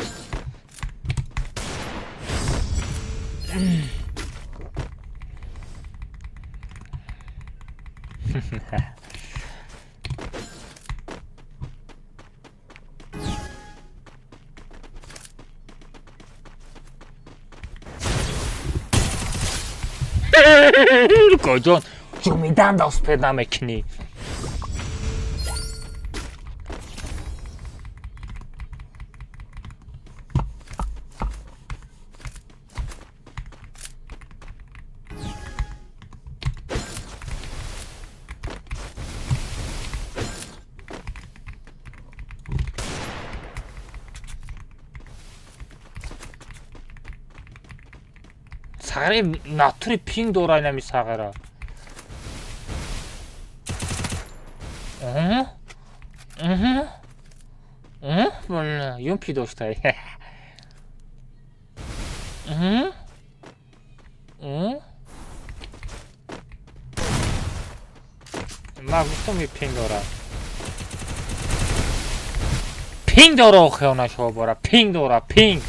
کجان جمیدن دست پیدا میکنی сағара натури пинг дорад нами сағара юм пи доштай ман гуфтам ин пинг дорад пинг дорад хиёнашо бора пинг дорад пинг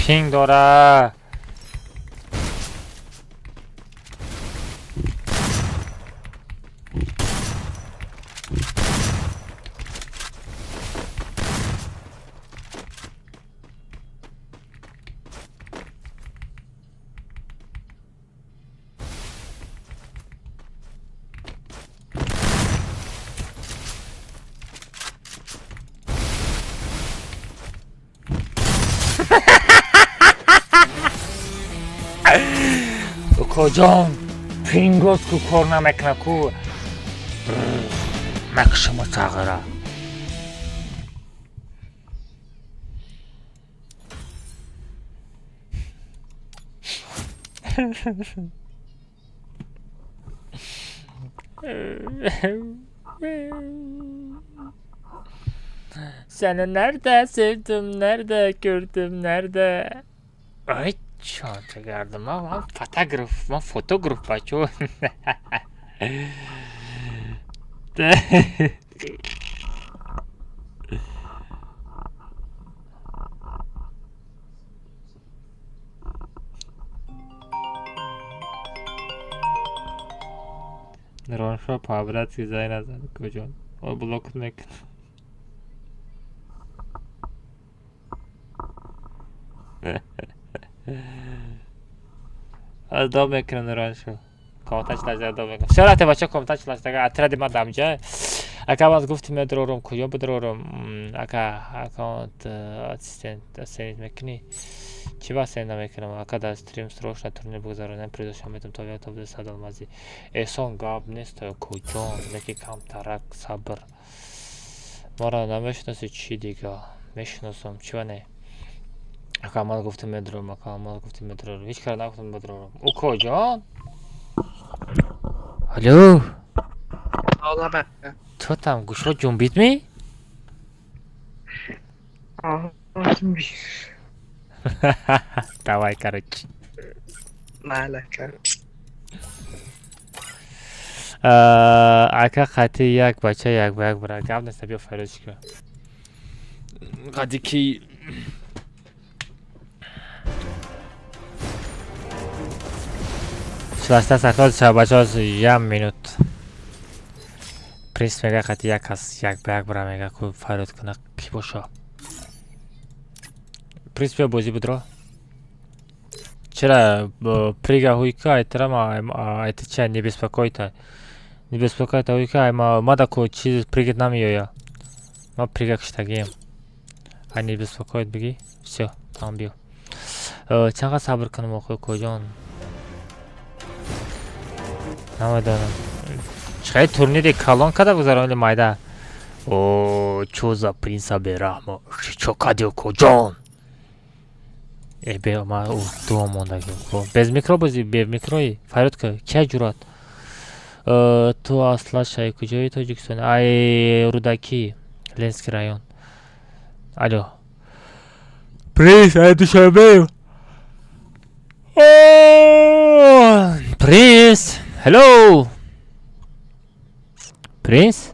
پینگ داره کجان پینگوت کو کار نمیکنه کو مکشم تغیره Seni nerede sevdim, nerede gördüm, nerede? Ay çanta gördüm ama fotoğraf bacı. Роншо по-братски зай назад кожон. О блок мек. از دام میکنم نران شو کامنتاش لازم دام میکنم سرعت بچه کامنتاش لازم اترا دیما دامجا اکا باز گفتیم درورم کجا بدرورم اکا اکانت اسیستنت میکنی چی واسه نمیکنم اکا در استریم سروش نتونی بگذارم پریزشم میتونم تا بیاد تا بده صد المازی احسان گاب نیست کجا یکی کم ترک صبر ما را نمیشناسی چی دیگه میشناسم چی نه اکا ما گفتیم مدرورم اکا ما گفتیم مدرورم هیچ کار نگفتم مدرورم او کجا الو Ağla bak. تو tam گوشو جنبید می Ağlamış. давай короче Ne alaka? اکا خطی یک بچه یک به یک برای گفت نسته بیا فرش کن قدی کی شلسته سکال چه بچه از یم مینوت پرینس میگه خطی یک هست یک به یک برای میگه که فرود کنه کی باشه پرینس بیا بازی بدرا چرا پریگا هویکا ایترا ما ایت چه نبسپکویتا نبسپکویتا هویکا ما داکو چیز پریگت نمیویا ما پریگا کشتگیم ای نبسپکویت بگی все там بیو چقدر صبر کنم آخه کجان نمیدونم چقدر تورنیر کالان کده بگذارم مایده او چوزا پرینسا برام چو کدیو کجان ای به ما او دو موندگی без микро بازی به میکروی فراد که کیا جورات تو اصلا شای کجایی تاجیکستان ای رودکی لنسکی رایون الو پرینس ای دوشنبه پرینس هلو پرینس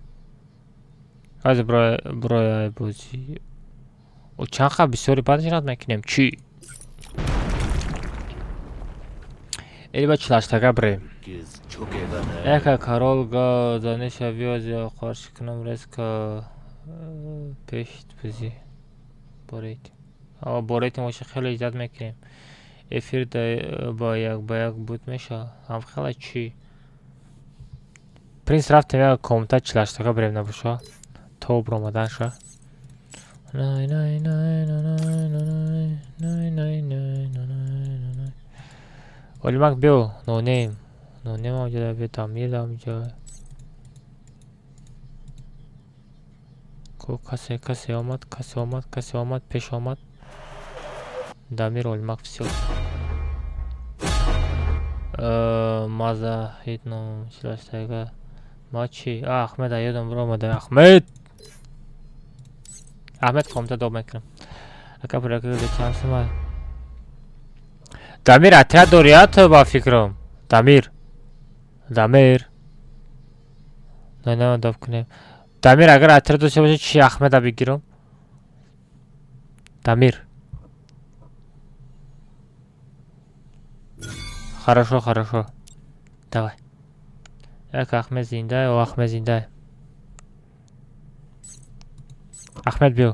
از برای بازی او چند خب بسیاری بعدش رد میکنیم چی ایلی با چلاشتگه بریم یکا کارول گا دانش ویاز یا خارش کنم رس که پیشت بزی باریتیم باشه خیلی ایجاد میکنیم افیر با یک بود میشه هم خیلی چی پرینس رفتیم یک کامنتا چلاشتگه بریم نباشه تا برامدن شد نای نای نای نای نای نای نای نای ولی مک بیو نو نیم آمجا بیو تعمیر آمجا کو کسی آمد پیش آمد دامیر ولی مک بسیار مازا هیت نو چلاشتگه ما چی؟ احمد یادم برو آمده احمد کامتا دو میکنم اکا پراکه چانس ما دامیر اترا دوریات با فکرم دامیر نه داب کنیم دامیر اگر اترا دوسته باشه چی احمد بگیرم دامیر хорошо давай یک احمد زنده و احمد زنده احمد بیو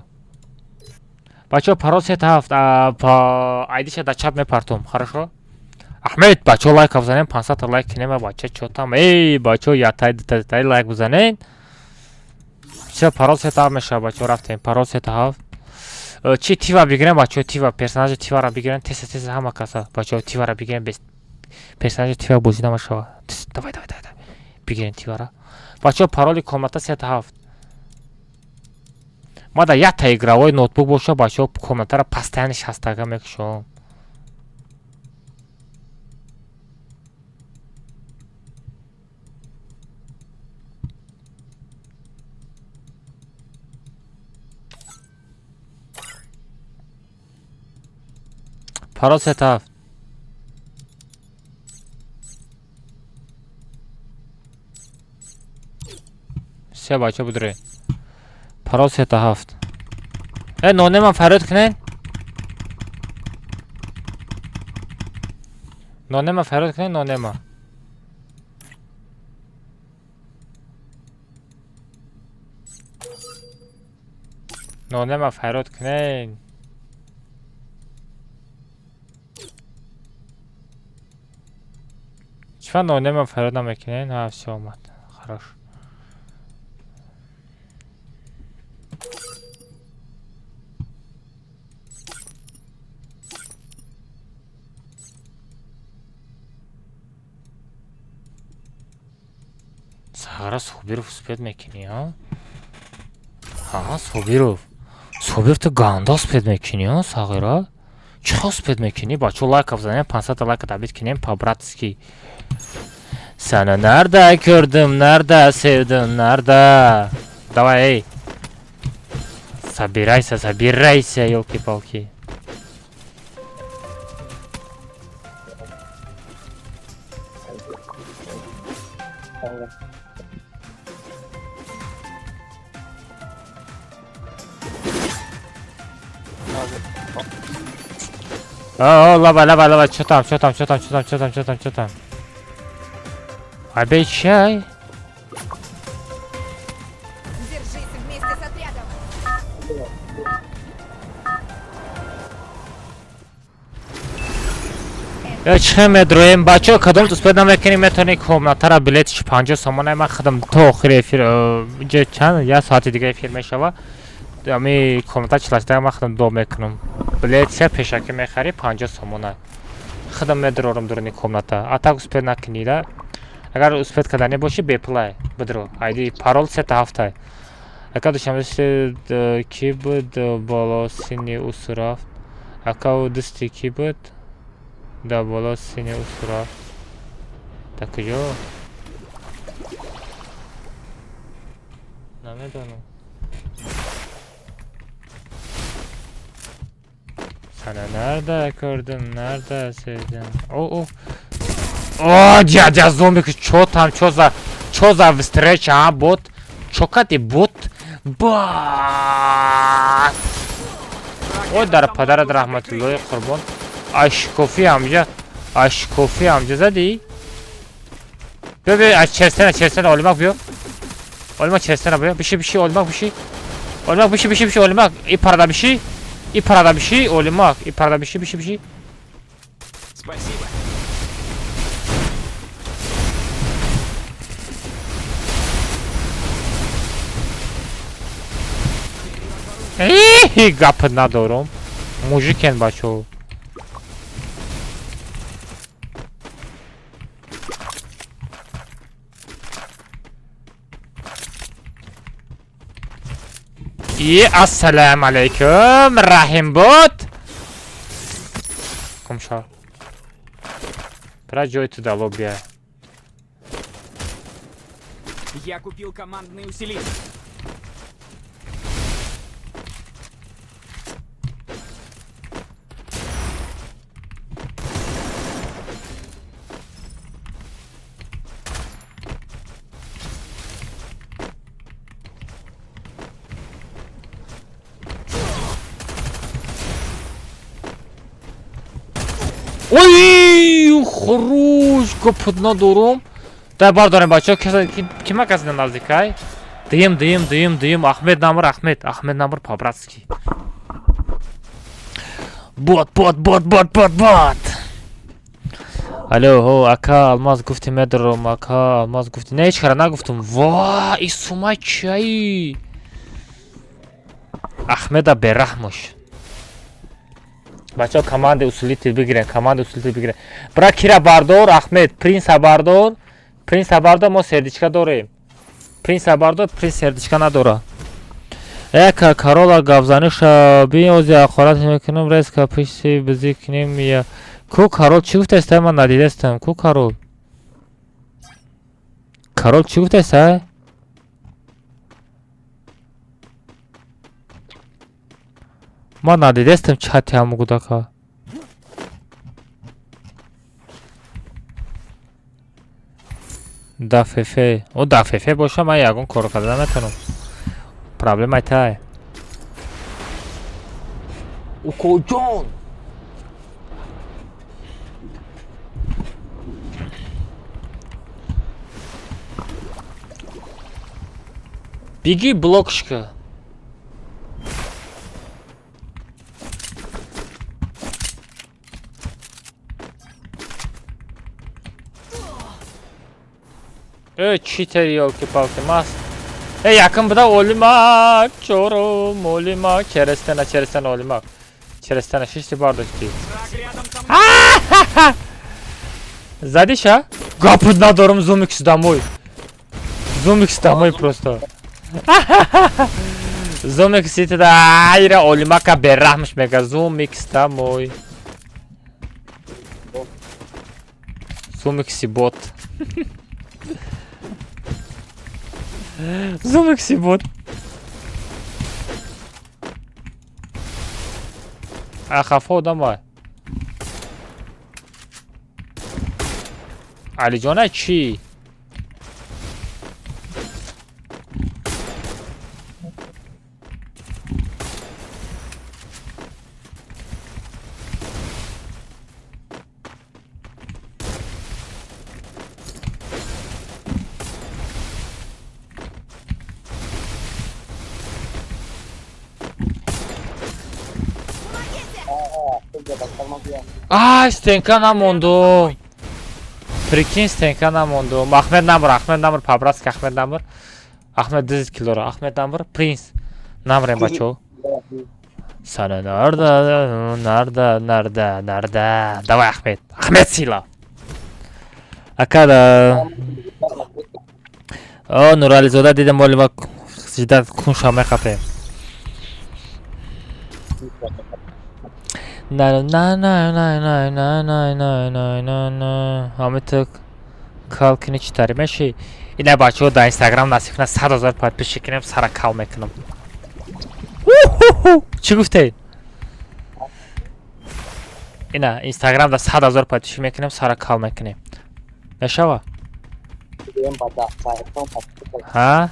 بچه парол сет ҳафт по айдиша дар чап мепартум хорошо احمد бачо лайк бизанем 500 лайк кинем бача чотам эй бачо ятай дтай лайк бизанен ча парол сет ҳафт меша бачо рафтем парол сет ҳафт чи тива бигирем бачо тива персонажи тивара бигирем тез ҳама каса бачо тивара бигирем без персонажи тивак бозӣ намешавад. Давай. Бигирин тивара. Бачаҳо пароли комната 37. Мада якта игравой ноутбук боша, бачаҳо комнатаро постоянно шастага мекушам. Парол 37. Се бача будре. Парол 37. Нонема фарёд кунен. Нонема фарёд кунен, нонема. Нонема фарёд кунен. Чфа нонема фарёд намекунен? Ха, всё омад. Хорош. Сагара Собиров успед мекунӣ, а? Ага, Собиров. Собиров ту ганда успед мекунӣ, а, Сагара? Чиқа успед мекунӣ? Бачо лайков занем, 500 лайка табид кунем, по-братски. Сана нарда кӯрдим, нарда севдим, нарда. Давай, эй. Собирайся, ёлки-палки. Лава, чё там? Обещай. Держись вместе с отрядом. چه مدرویم بچه ها کدام دوست بدم بکنیم میتونی کمناتر بلیتش 50 سامانه من خدم تا آخر فیلم چند یه ساعت دیگه فیلم میشوه امی کمناتر چلاشته من خدم دو میکنم بلیتش پیشکی میخری 50 سامانه خدم مدرورم درونی کمناتر اتاق دوست بد نکنیده اگر دوست بد کدنی باشی بپلای بدرو ایدی پارول 37 اگر دوشم کی بود بالا سینی اسراف اگر دوستی کی بود Да, было синий усура. Так ее. Намедану. Sana nerede gördüm, nerede sevdim. О, дядя зомби, чё там, чё за встреча, а, бот? Чё кати бот? Бат! Ой, дар падара рахматуллоҳи қурбон. Ашкофи амҷа задӣ? Бё, аз честена, олимак бё. Олимак честена бё. Биши, олимак биши. Олимак биши, олимак. И парада биши, олимак. И парада биши. Спасибо. Гап надорам. Мужикен бачо. И ассалам алейкум, рахим буд. Комша. Проджой туда лобби. Я купил командный усилитель. Ой, хорош, капот надорам. Дай бардорем бача, кима казида наздикай? Дым, Ахмед Намр по-братски. Бот. Алло, ака, алмаз гуфти медорам, ака, алмаз гуфти. Не, ҳеҷ кара нагуфтам. Ва, и сума чай. Ахмеда бераҳмуш. بچه ها کماند اصولی تیر بگیرن کماند اصولی تیر بگیرن برای کیرا باردار احمد پرینس باردار پرینس باردار ما سردیچکا داریم پرینس باردار پرینس سردیچکا نداره یک کارولا گافزانی شبیه اوزی آخرات میکنم رئیس کپیشی بزی کنیم یا کو کارول چی گفته است من ندیده استم کو کارول کارول چی گفته است ما ندیده استم چتی همو گوداکا دففه او دففه باشه من یکون کارو کردن نتونم پرابلم ایتای او کجان بیگی بلوکشکا چیتر یالکی پالکی ماست yakın bu da olmak çorum olmak çerestene olmak çerestene şişti bardakçı Zadisha Kapıda doğrum zoom x домой zoom x домой просто zoom x ite da ayra olmaka berrahmış mega zoom x домой zoom x bot zoom x bot اخفا دمای علی جانه چی؟ стенка намонду. Прикинь, стенка намонду. Ахмед намр, по-братски Ахмед намр. Ахмед 10 кило, Ахмед намр, принц. Намрем бачо. Сана нарда. Давай, Ахмед. Ахмед сила. Акада. О, Нурализода дидам молима сида кун шаме хапе. همه تو کالکنی چی داری میشی اینه بچه ها در اینستاگرام نصیف نه 100,000 پادپیش کنیم سر کال میکنم چی گفته؟ اینه اینستاگرام در 100,000 پادپیش میکنیم سر کال میکنیم نشوه ها؟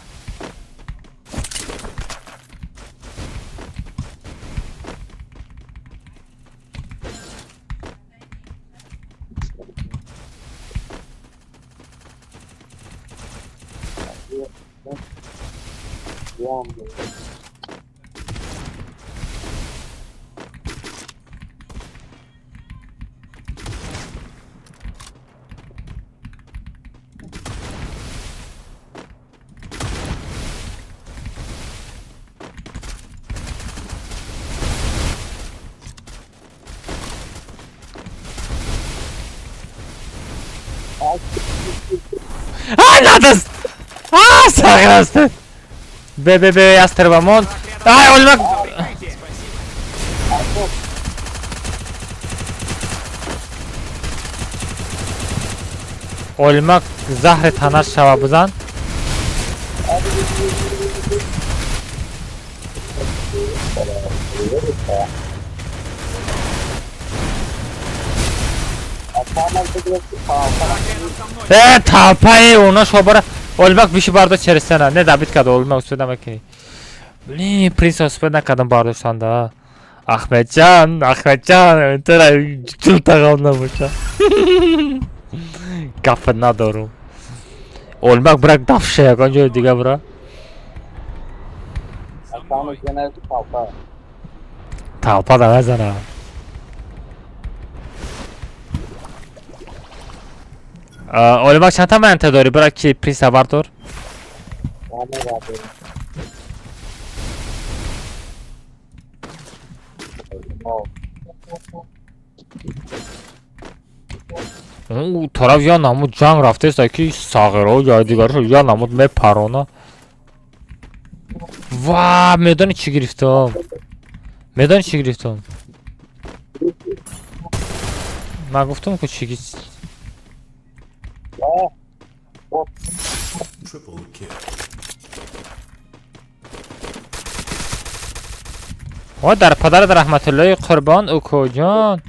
Надо! Согласен! Я стервамон. Ольмак! Ольмак захри танаш шава бузан. Талпай уна шобара Ольмак виши бардо черестана не дабит када Ольмак успеда мекини блин принц успеда накадам бардошанда Ахмедҷан тара ҷултағам набоша гафа надорум Ольмак бирак дафша ягон ҷои дига бира талпа да мезана Ольмак чанда манта дори бира ки принц бардор اون طرف یا نمود جنگ رفته است که ساغرها یا دیگرشو یا نمود میپرونه. واه میدان چی گرفتم، میدان چی گرفتم. من گفتم که چی گرفت. و در پدر در رحمت الله قربان اوکو جان.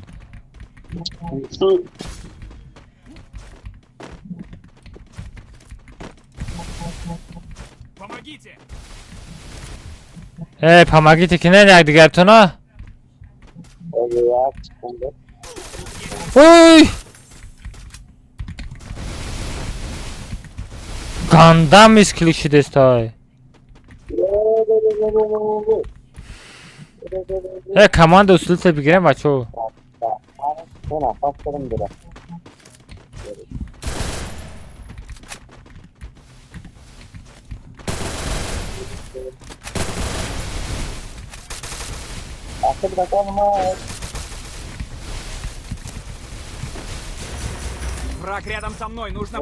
Помогите! помогите که نه یک دیگر تو نه. اوی گندم میسکلی شده استای. کماند اصولت بگیرم بچه. Враг рядом со мной, нужно...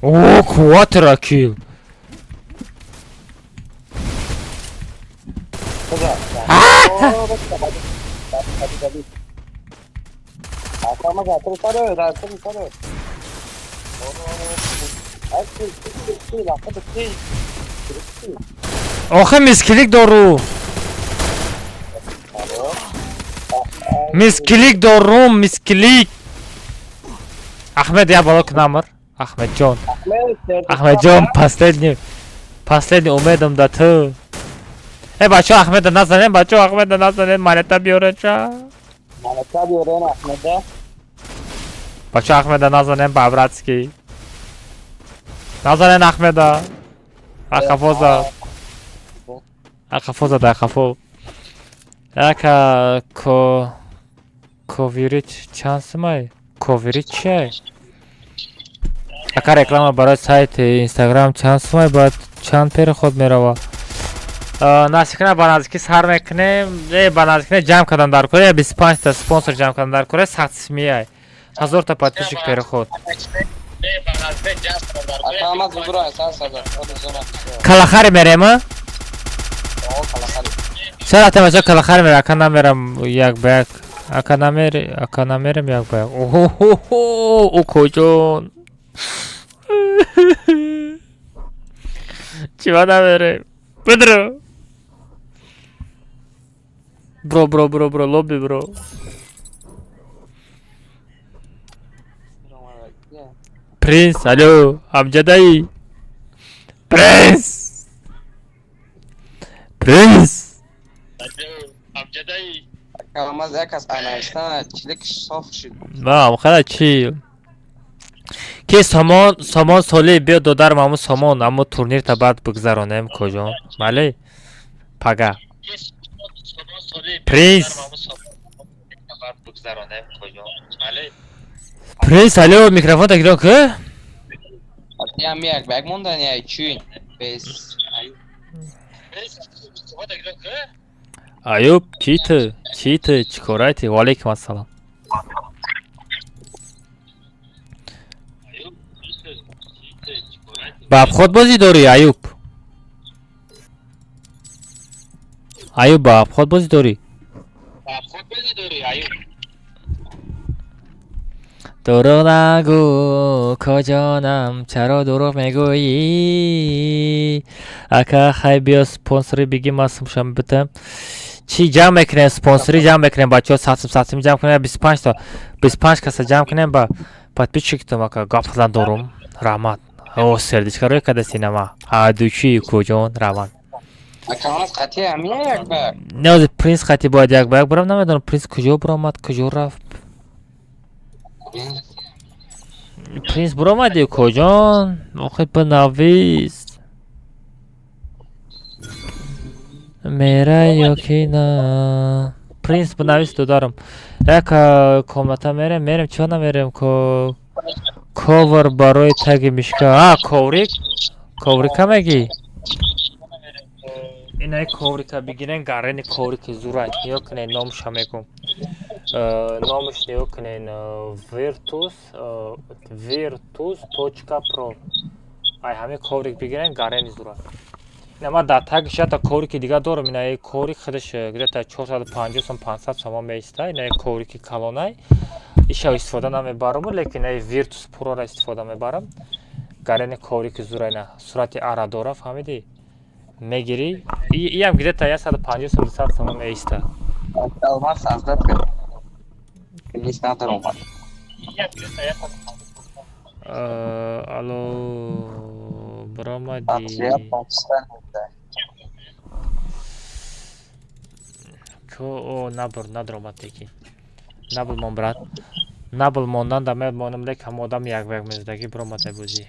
О, квадрокилл. آخه میسکلیک دارو. میسکلیک دارم میسکلیک. احمد یا بالا که نمر. احمد جان. احمد جان последний اومدم دا تو. بچه احمد نزنیم بچه احمد نزنیم مالتا بیاره چه. مالتا بیاره احمد. بچه احمد نزنیم بابراتسکی. نزنین احمد. اخفوزا. اخفوزا دا اخفو. اکا کوویریچ چانس مای. کوویریچ چه؟ اکا رکلام برای سایت اینستاگرام چانس مای باید چند پیر خود میروا. ناسکنه بانازکی سر میکنیم. بانازکی جمع کردن در کوره 25 تا سپانسر جمع کردن در کوره 7 میای. 1000 تا پادپیشک پیر خود. کلاخاری میریم؟ چرا تماشا کلاخاری میره؟ اکا نمیرم یک بیگ. اکا نمیرم یک بیگ. او کجون. چی با نمیریم؟ بدرو. برو لوبی برو. پرنس الو امجدایی. پرنس امجدایی. کلمز یک از آنایستان چیلک صاف شد. نه خدا چی که سامان سالی بیا دادر مامو سامان اما تورنیر تا بعد بگذرانیم کجا مالی پگا پرنس الو میکروفون تا گیران که هم یک بگ موندن یا چی بیس ایوب چیت چیکارایتی و علیکم السلام. باب خود بازی داری ایوب؟ ایوب باب خود بازی داری؟ دروغ نگو کجانم چرا دروغ میگویی؟ اکا خیلی بیا سپانسری بگیم اسمشم بتم. چی جمع میکنیم سپانسری جمع میکنیم بچه ها ساتم جمع کنیم 25 کس جمع کنیم با подписчик تو اکا گپ زن دارم رحمت. او سردیچکا روی کده سینما هادوچی کجون روان اکانت قطعی همیه یک بگ نه پرینس قطعی باید یک بگ برم نمیدونم پرینس کجا برامد کجا رفت پرینس برامدی کجان آخه بنویس میره یا که نه پرینس بنویس دو دارم یک کامنتا میرم چون نمیرم که ковер барои таги мишка. Коврика меги? Инаи коврика бигирен, гарени коврики зурай. Ниё кунен, номша мегум. Номиш ниё кунен virtus.pro. Ай ҳамин коврик бигирен, гарени зурай. Нама дар тагиш ҳатто коврики дига дорам. Инаи коврик худаш где-то 450 сом 500 сомон меиста. Инаи коврики калонай. Иша истифода намебарам, лекин инаи virtus pro-ро истифода мебарам. Гарени коврики зурай на сурати ара дора, фаҳмидӣ? Мегири? Иям где-то 150 сом 200 сомон меиста. Алмаз аздат кар. Лист надарам. Алло, бромади. О, надром теки. Набулмон брат. Набулмондан да мемонам, лек ҳам одам як-як мездаги бромадай бузӣ.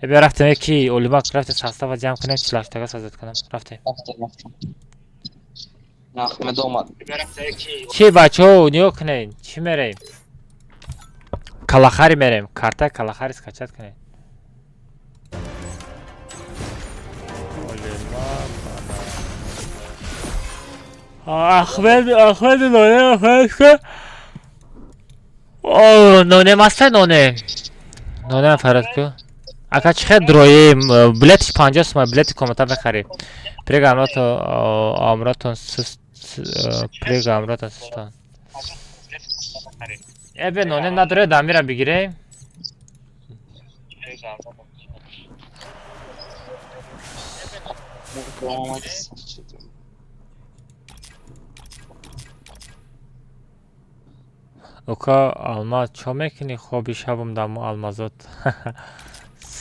Бия рафтем ки олимак рафте састава ҷамъ кунем, чилаштага сазад кунем. Рафтем. Ахмед омад. Чи бачо, ниё кунем? Чи мерем? Калахари мерем. Карта калахари скачат кунем. Ахмед ноне фарска. О, ноне маста ноне. Ноне фарска. Ака чи хед дрои билетиш 50 сом, билети комната бихари. Прега амратон прега амратон систан. Эбе ноне надоре дамира бигире. Ока алмаз чо мекунӣ? Хоби шабам дамо алмазот.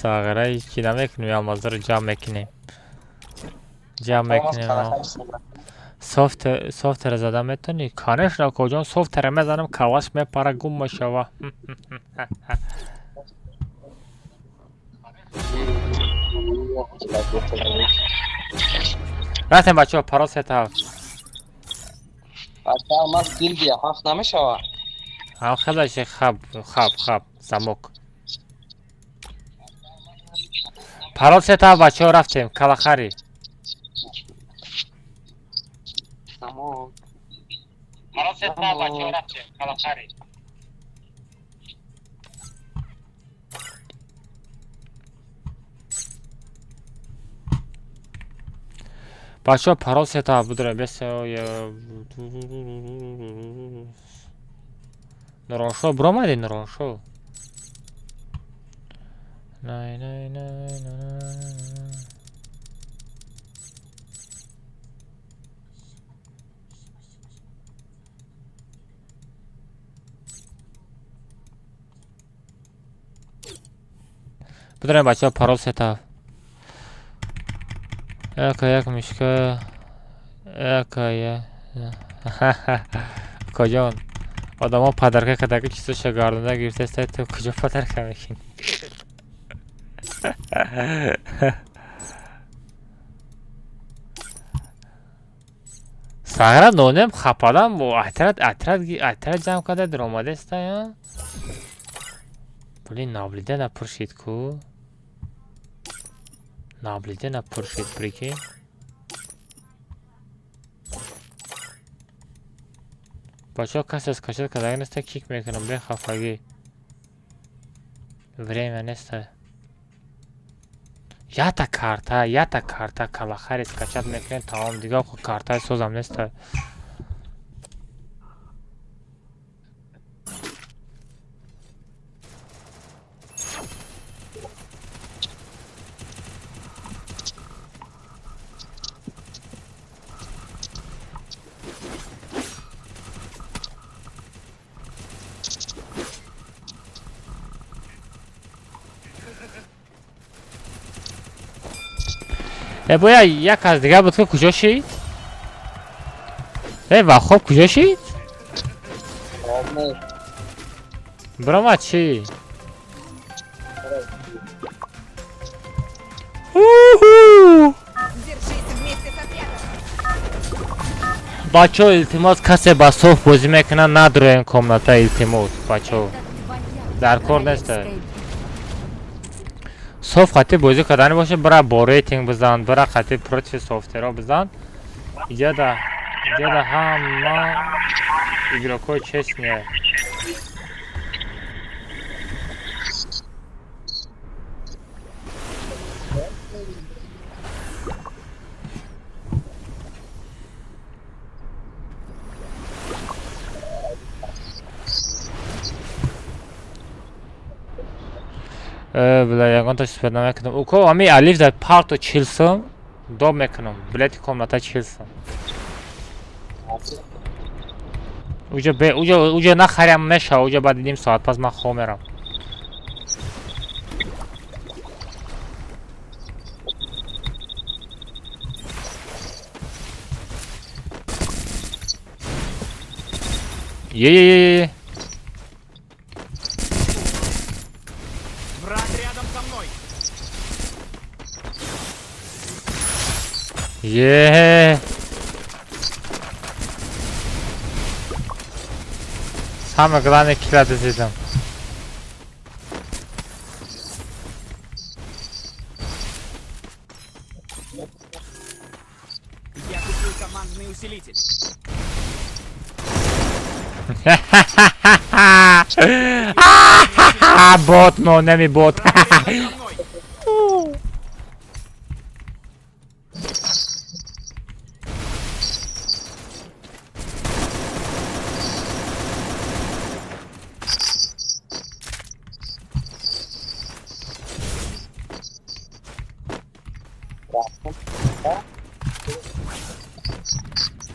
Сағира ҳичи намекунем, алмазоро ҷамъ мекунем. Софтера зада метонӣ? Конечно, коҷон софтера мезанам, калаш мепара, гум мешава. Рафтем бачаҳо, парол сета. Алмаз гилдия ҳафт намешава? Хелаше хаб, замок. Парол сета бачаҳо, рафтем, калахари. Парол сета бачаҳо, рафтем, калахари. бачаҳо, парол сета будра бесо Нуроншо буромади, Нуроншо. Будраем бачаҳо, парол сета. Як мишка. Коҷон. Одамо падарка кадаги чизоша гардонда гирифтаста, ту куҷо падарка мекунӣ? Сағира нонем хападам, айтрад ҷамъ карда диромадеста, я? Блин, навлиде напуршид ку. Навлиде напуршид, прикинь. Бачаҳо, касе скачат кардаги неста, кик мекунам, бе хафагӣ. Время неста. Ята карта калахари скачат мекунем, тамом, дига картаи созам неста. боя як аз дигар буд ки куҷо шид? Ва хоб куҷо шид? Брома чӣ? бачаҳо, илтимос, касе ба соф бозӣ мекунад, надроем комната, илтимос, бачаҳо. در کار نیست. صاف خطی بازی کردن باشه برای با ریتینگ بزن، برای خطی پروتفی سافت‌ویر بزن. اینجا ده همه ایگراکای چسنیه. بله یکان تا استفاده نمیکنم. اوکی امی الیف در پارتو چیلسم دو میکنم. بلیتی کاملتا چیلسم. اوجا نخریم میشه. اوجا بعد نیم ساعت پس من خواه میرم. Е-е-е-е. Враг рядом со мной. Е. Самое главное килла дезидам. Я купил командный усилитель. Бот, но не бот. Враг рядом со мной.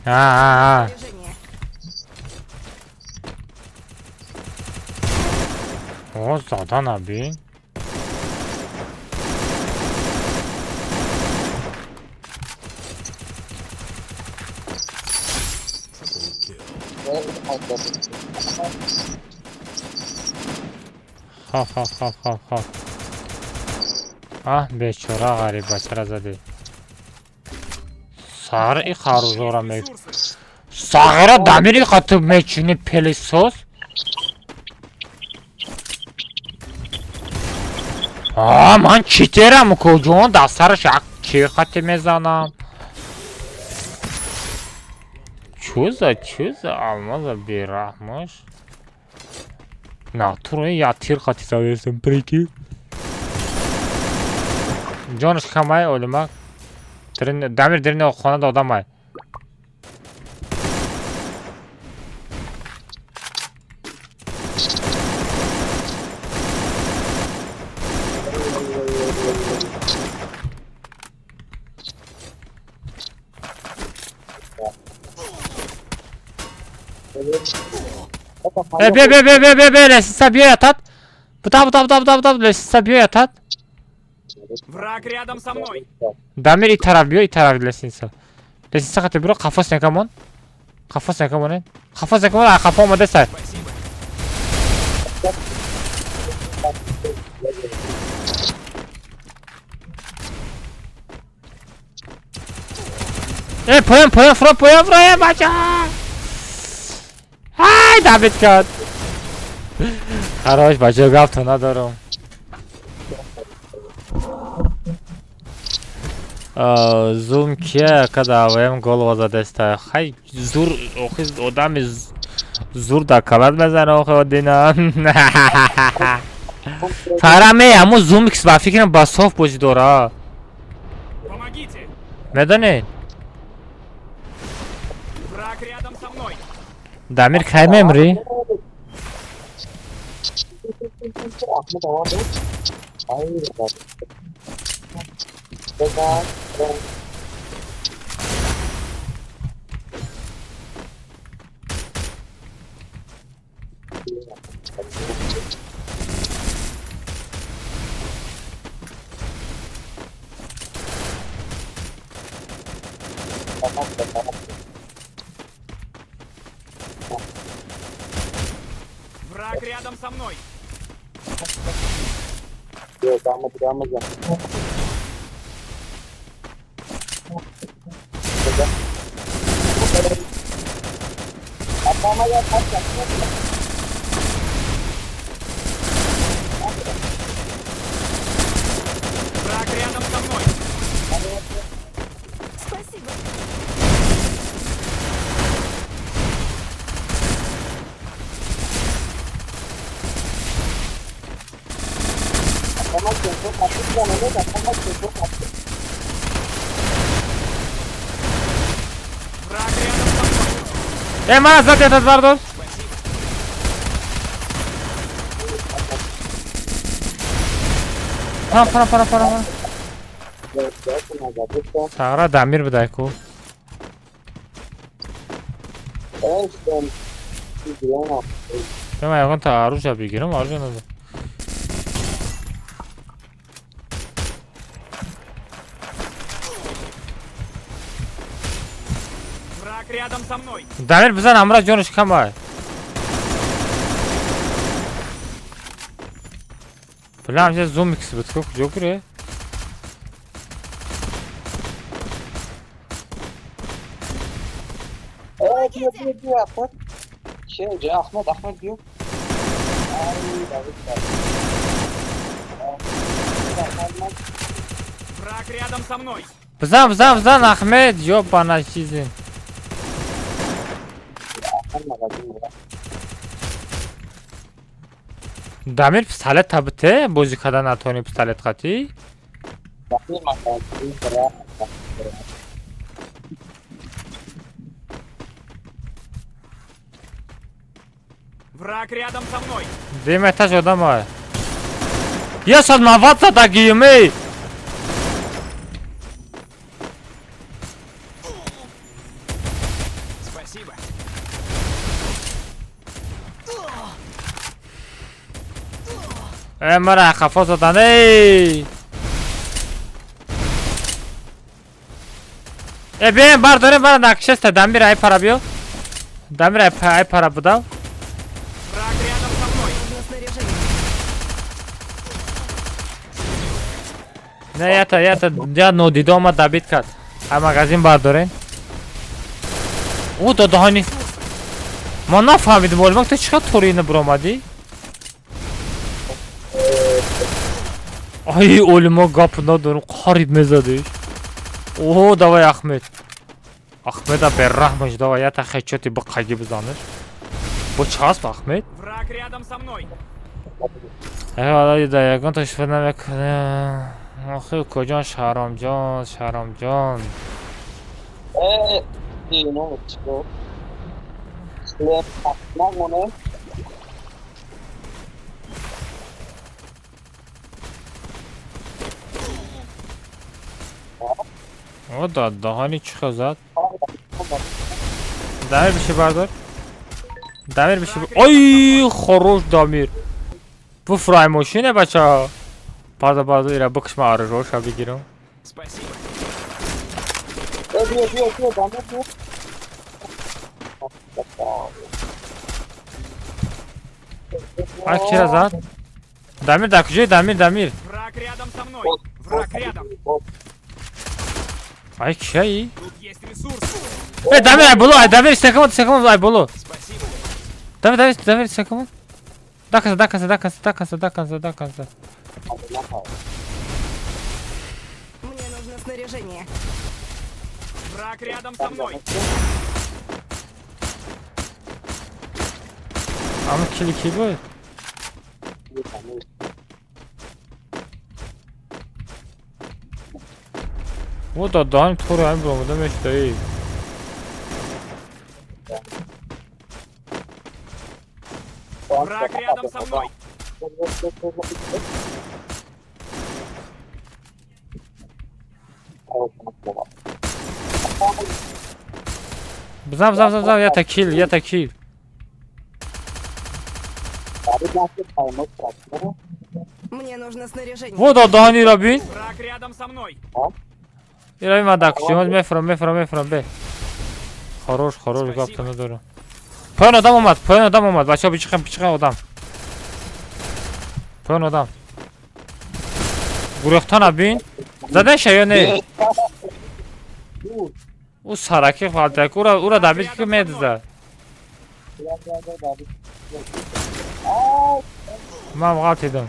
Движение. О, задан abi. Ha. Ah beçora gariba çarazade. Sarı xarujora me. Sağıra damiri qatıp meçini pelisos. Aman çiterim kocuğun da sarı şak çiğ mezanam. Çöza almaz bir rahmış. Naturaya yatır katı sanıyorsun peki. Canış kamay ölümek. Demir derine o konuda odamay. Be lesiz bir yatat. Bu lesiz bir yatat. Враг рядом со мной. Damir itarar lesiz. Lesiz sakatı bro kafas ne kamon. Kafas ne kamon. Kafa olmadı say. Pojem baca. Hay David God. Хорош, бача гавто надаром. Зум ке когда вем голова задеста. Хай зур охиз одами зур да калад мезане охи одина. Фараме аму зум икс ба фикрам ба соф бози дора. Помогите. Медани. Враг рядом со мной. Дамир кай мемри. Враг рядом со мной. Враг рядом со мной. Mana zat этот Bardos. Para. Сагра дамир бидай ку. Бема ягон та оружие бигирам, оружие надо. Враг рядом со мной. Дамир бизан амра ҷонаш камай. Плам ҷа зум микс буд ку куҷо куре? Diyor Ahmet. Ahmet diyor. Враг рядом со мной. Бизан Ахмед ёбана чизи. Дамир пистолет табите? Бозӣ кардан натавонӣ пистолет қатӣ? Враг рядом со мной. Деметаж одамай. Я шад маватса дагиюми. Спасибо. Мара хафо задан. Эй! Бем бардорем бара накшеста Дамир ай пара биё. Дамир ай пара будав. Враг рядом со мной. Нужно снаряжение. Не, я нодида омад дабит кард. Ай магазин бардорем. О додоҳони. Мо нафаҳмидим олимак то чӣ қадр торина биромадӣ? Ай олимак гап надорум қариб мезадиш. О давай Ахмед. Ахмеда берраҳмаш давай я та хечоти биқаги бизаниш. Бо часп Ахмед? Враг рядом со мной. Ҳала да ягон то шифр намекунем. Охи куҷон Шаҳромҷон. О дадаҳони чӣ хазад? Дамир биши бардор. Дамир биши. Ой хорош Дамир. Буфрай машине бача. Пардо ира бикш ма оружоша бигирам. Спасибо. Ай ки разад? Дамир да куҷои Дамир? Враг рядом со мной. Враг рядом. Ай кияи? Тут есть ресурсы. Дамир ай боло, ай Дамир секунд ай боло. Спасибо. Дамир секунд. Даканса. Мне нужно снаряжение. Враг рядом со мной. Ама ки буд? О дадаҳони туро ҳамин биромада мешудаӣ. Враг рядом со мной. Бзам, я такил. Мне нужно снаряжение. Во дадаҳони рабин. Враг рядом со мной. Ира ма дакушимоз мефурам бе. Хорош гапта надорам. Поён одам омад. Бачаҳо бичиқам одам. Поён одам. Гурехтана бин. Задаша ё не? Ӯ сараки халтак. Ура дабит ки медизад. Ман ғалтидам.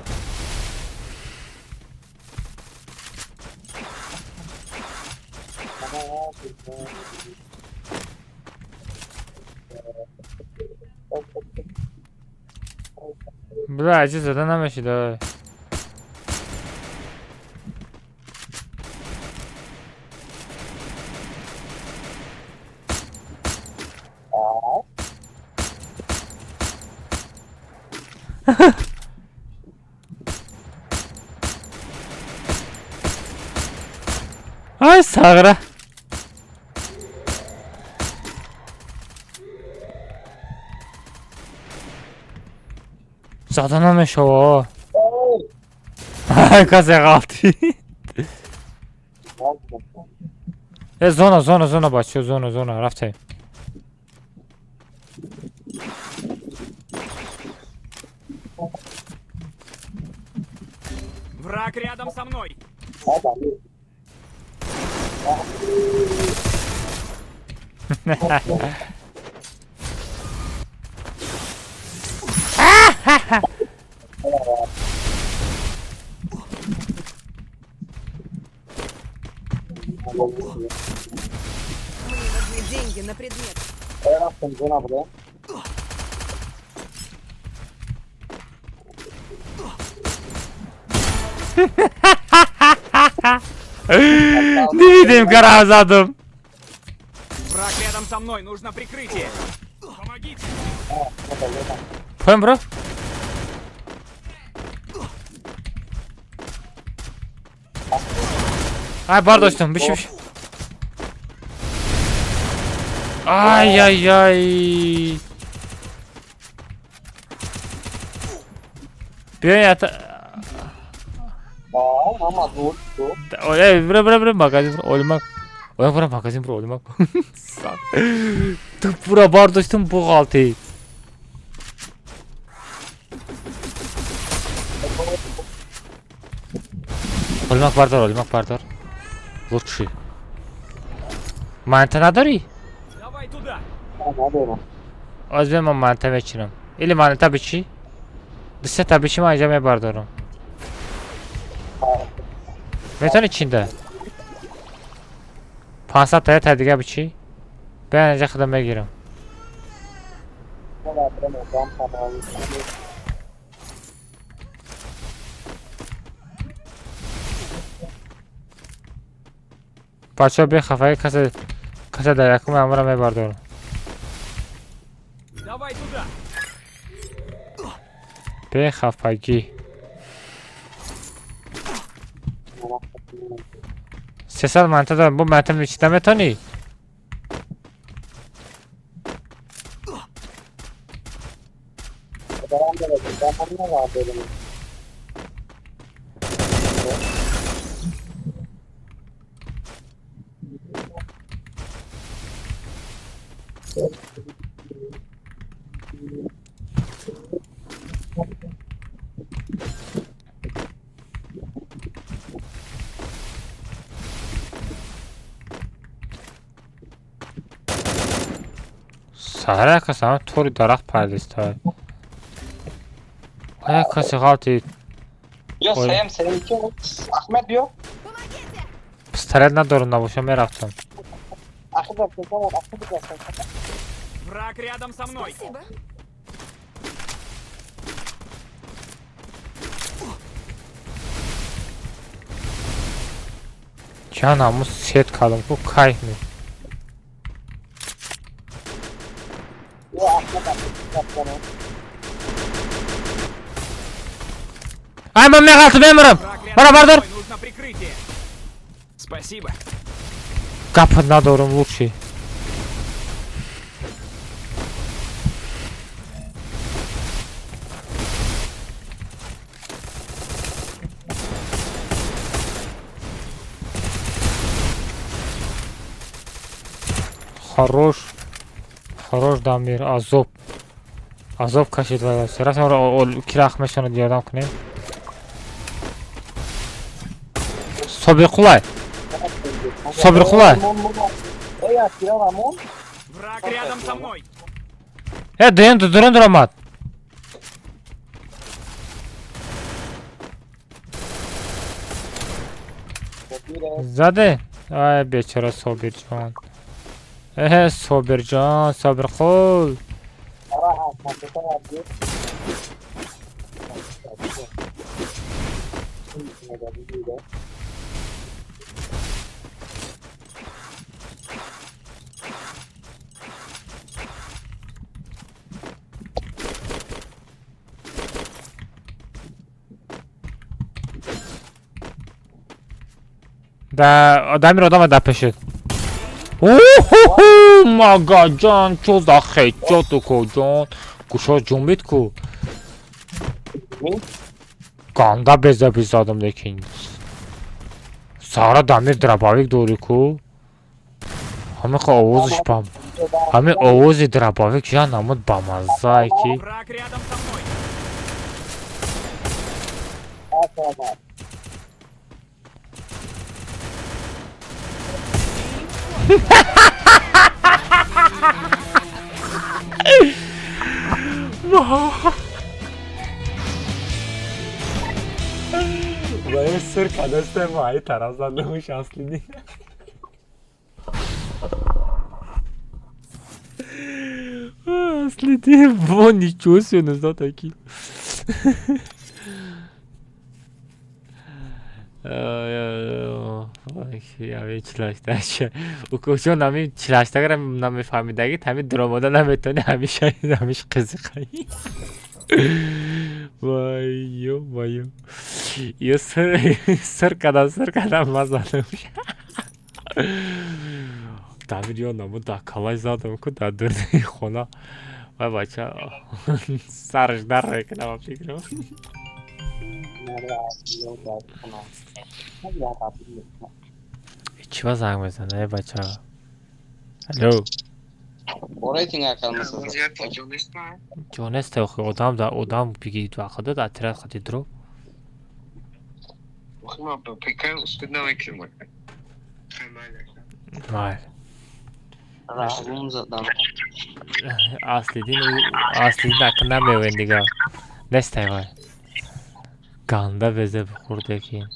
Бля, аҷиз зада намешид. Ay sağıra. Zadana şo. Ay kase kaldı. Zona başlıyor zona Raftay. Враг рядом со мной. Мне нужны деньги на предмет. Raftım zona buraya. Ne bileyim karazadım. Враг рядом со мной. Нужно прикрытие. Помогите. Poyun bro. Ay pardon bir şey. Ay. Bir yata. Ama dur. Oley bura magazin oynamak. Oya bura magazin bura oynamak. Tu bura pardon bu altı. Oynamak pardon. Лучше. Манта надори? Давай туда. Hadi من منطقه بچینم ایلی منطقه بچی؟ دسته تا بچی من اینجا میبردارم میتونی içinde 500 تا دیگه بچی؟ ben اینجا خودم بگیرم بچه به خفایی کسی در یکم امورم میبردارم Давай туда. به خفگی 300 منطقه دارم bu منطقه içinde میتونی؟ Sahara kasama tori darak perdesi Ay kası kaldı. Yok Oy. Sayem seninki mi? Ahmet yok. Pistolet na dorunda boşa meraktan. Враг рядом со мной. Спасибо. Canımız set kalın bu kayıp mı? Ay ben mekaltı memurum. Враг Bana рядом со vardır. мной. Нужно прикрытие. Спасибо. Kapına doğru lütfi. Хорош Дамир, Азоб кашид вайдаси. Расм ро кирах мешонад ярдам кунем. Собир Кулай. Враг рядом со мной. Durun duramadı. Zade. Ay bechara Sobirjon. Sobirjon, Sobirqul. Да, Дамир одам да пешед. О-хо-хо, мага ҷон, чӯ за хеҷоту ку ҷон. Гӯшо ҷумбид ку. Ганда беза безадам лекин. Сара Дамир драбавик дори ку. Ҳамин ха овозиш бам. Ҳамин овози драбавик ҷан намуд бамаззае ки. Враг рядом со мной. Моя сырка достай мои таразанды уж аслини. Аслини, вон ничего себе, не знаю такие. Я чилашташа. Укушо нами чилаштагара намефамидаги тами дромода наметони ҳамиша ҳамиш қизиқаи. Вай, ё-моё. Ё сыр када мазадам. Дамир ё намуд да калай задам ку да дурнаи хона. Вай бача. Сарш дар кунам фикрам. Чего занг мезане бача? Алло. Рейтинга калмаса. Ҷонест охи одам бигид вақта да атрат хати дро. Май. Рахмун задам. Асли накна мевен дига. Нестай вай. Ганда безе бихурде ки.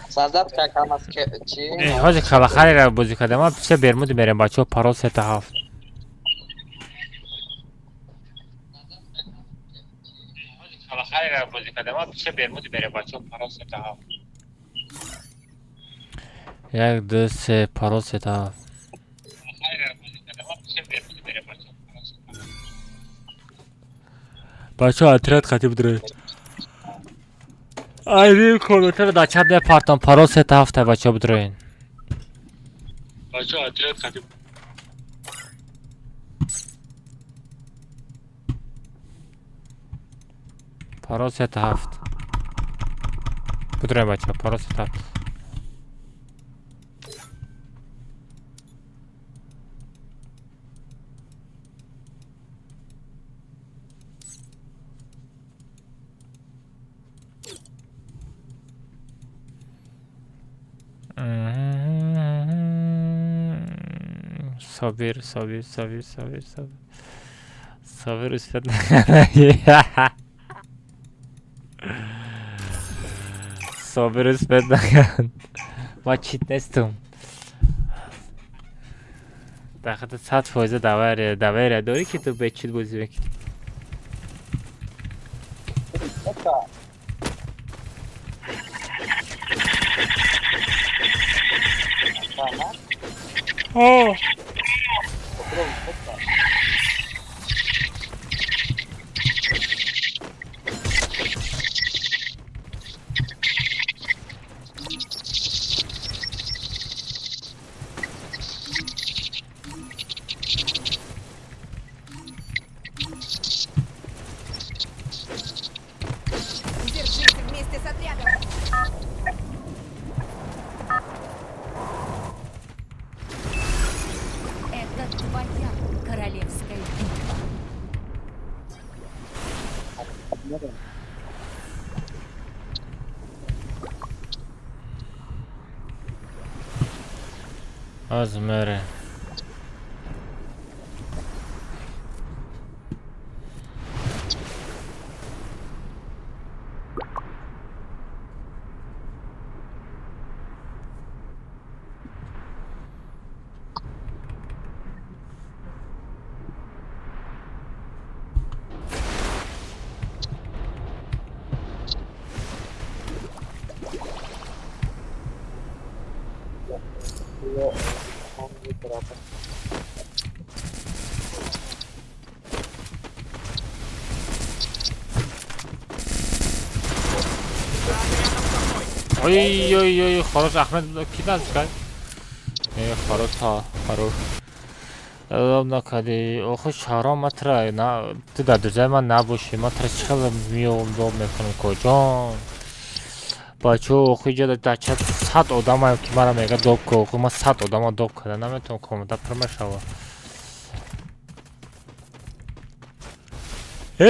Сазат как хамас чи? Ҳозир халахариро бозӣ кардам. Пиша Бермуд мерем бачаҳо парол 3-7. Халахариро бозӣ кардам. Пиша Бермуд мерем бачаҳо парол 3-7. 1 2 3 парол 3-7. Бачаҳо отряд хатиб доред. Айри комментар да чат непартам парол 3-7 бачаҳо бидроин. Бачаҳо отряд хатиб. Парол 3-7. Бидроин бачаҳо парол 3-7. Sabir üstad. Sabir üstad. Ma chitnestum. Daxata 100% davayra dori ki tu bechit bozi vekit. Oh. Держите вместе с отрядом. Это твоя королевская битва. Azmere. ой ой ой хорош Ахмед کی دست کرد хорош ها хорош نکردی آخه شهرام متر نه تو در جای من نباشی متر چقدر میام دو میکنم کجا بچه آخه اینجا در چه 100 آدم هم که مرا میگه دوب که آخه من 100 آدم هم دوب کرده نمیتونم کامنده پرمه شوه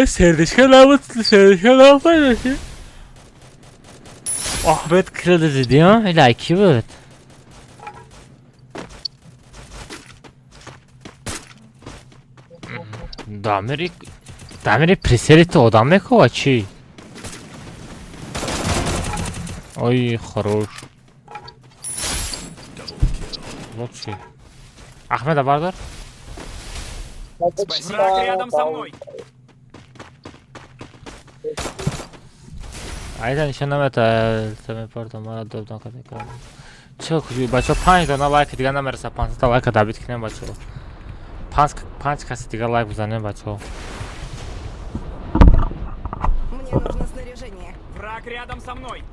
سردشکه نبود سردشکه نبود Ahmet kralı dedi ya, like بود. Damiri preserit adam میکوه چی؟ ای خروش. چی؟ Ahmet بردار. Враг рядом со мной. ایده نشان نمیده تمی پرد ما دوب نکنه کنم چه کجوی بچه 5 تا لایک دیگه نمیرسه 5 تا لایک دابید کنیم بچه 5 کسی دیگه لایک بزنیم بچه Мне нужно снаряжение. Враг рядом со мной.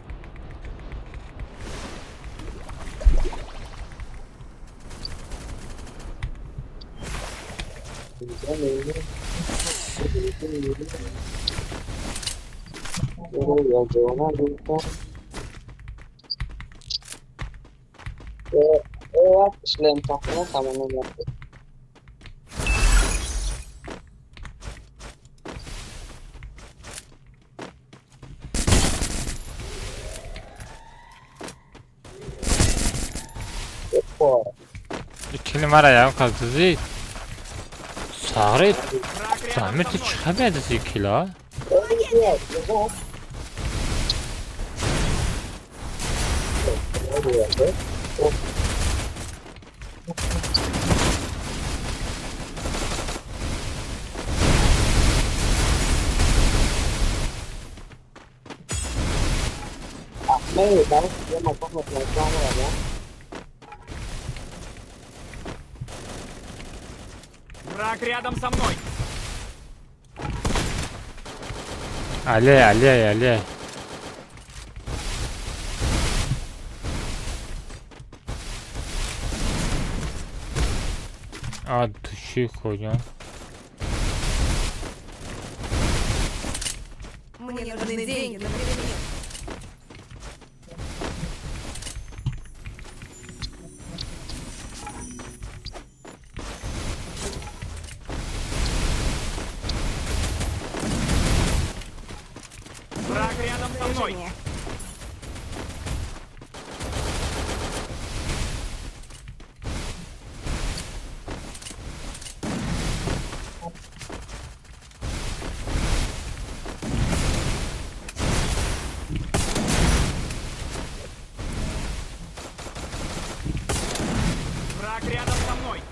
İkili mara ya kalkızı Sağrı Zahmeti çıkamadı ikili ha Враг рядом со мной. Ali От души ходим. Мне нужны деньги на предмет. Враг рядом со мной. Снаряжение. Враг рядом со мной.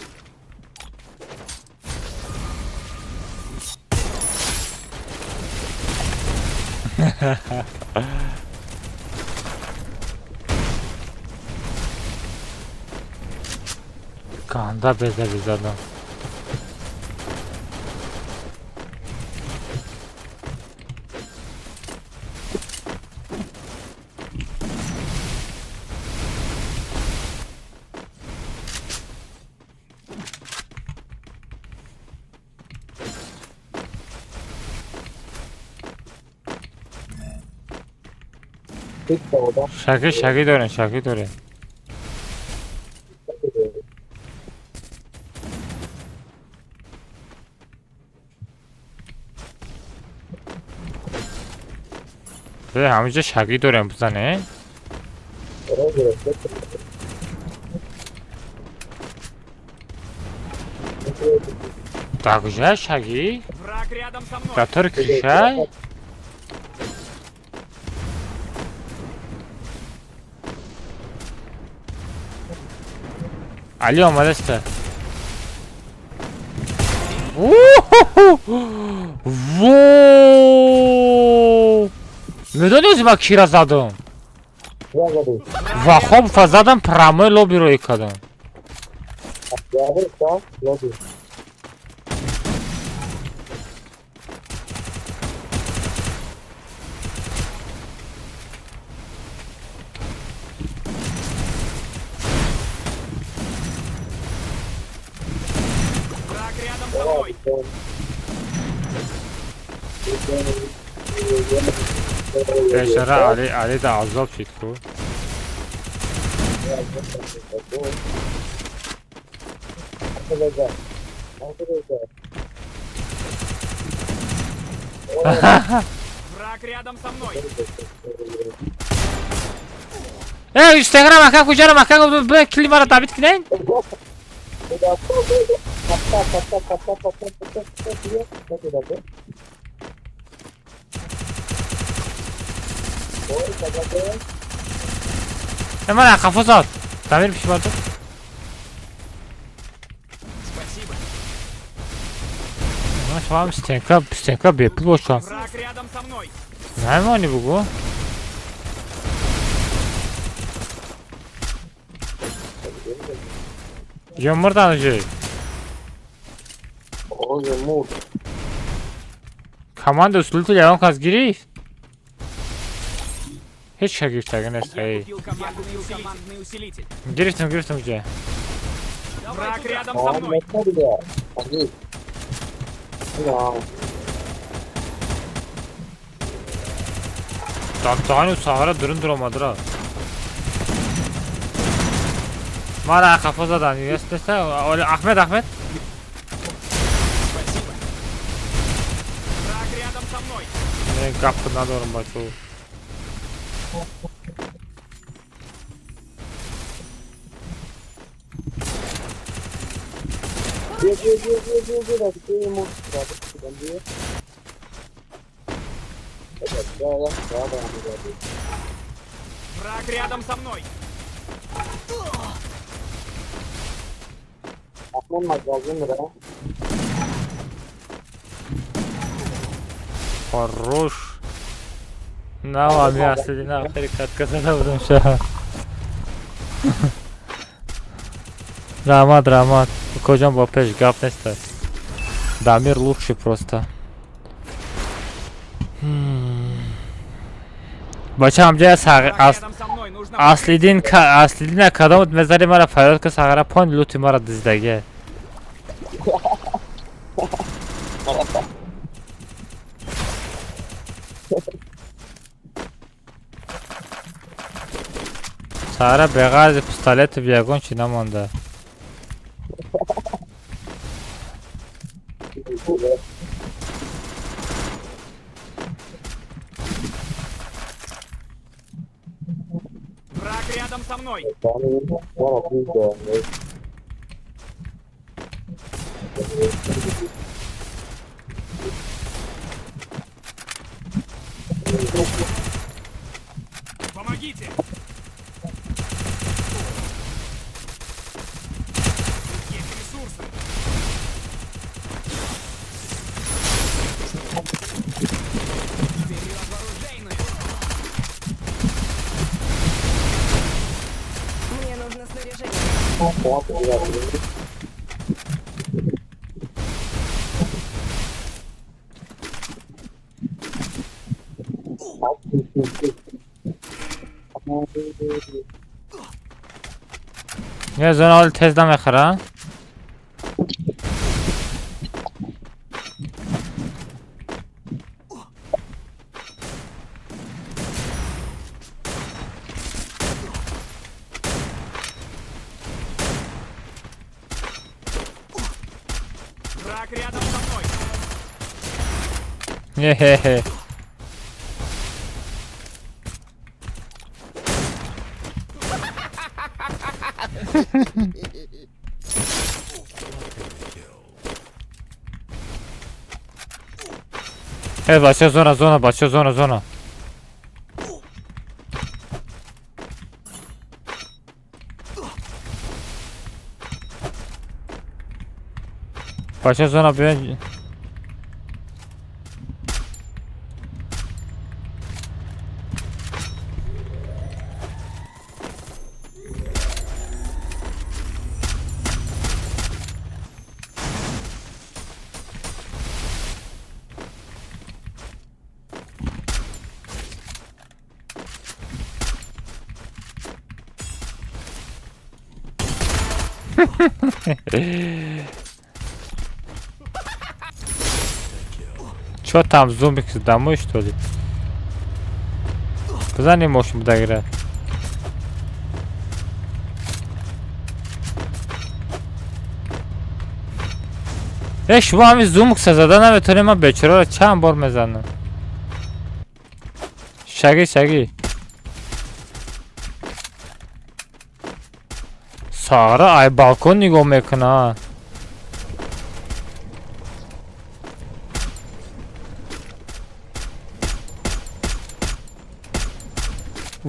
Kanda beze biz adam. شاکی داره به همینجا شاکی داره بزنه Так шаги Враг рядом со мной. который кричай علی آمده است میدونی از ما کی را زدم و خب زدم پرامه لوبی رو کردم рядом со мной. Beşere Ali de azap çıktı. Враг рядом со мной. Instagram akak ucarım akak bu klima da bitkileyin. Hemen kafası at. Tamir bir şey vardı. Спасибо. Şu an stенка bir boş şu an. Враг рядом со мной. Ne mi hani bu? Yumurta önce. Komanda usulü devam kaz giriş. Hiç şey girişler ne Я say. купил командный усилитель. Giriştim önce. Враг рядом со мной. Tane sahara duramadır ha. Mara kafazadan yestese öyle Ahmet. Спасибо. Враг рядом со мной. Ne kapına doğru başlıyor. Враг рядом со мной. Хорош. Ne var ya aslında aferin katkısına vurdum şu an. Рамат. Кожан бапеш гапнеста. Дамир лучший просто. Бача амҷа Рядом со мной. Нужно... аслидин кадом мезари мара фаёд ка сагара пон лути мара диздаге. Сагара беғаз пистолет ягон чи намонда. Враг рядом со мной. Помогите. Тут есть ресурсы. Вперед вооружейную. Мне нужно снаряжение. Ya zona tezden mekara. Враг рядом со мной. Hehehe. Evet başka zona. Başka zona bir Чё там, зомбик домой, что ли? Куда не можем доиграть? شما همین زوم زدن نمیتونی من بیچاره رو چند بار میزنم شگی سارا ای بالکن نگاه میکنه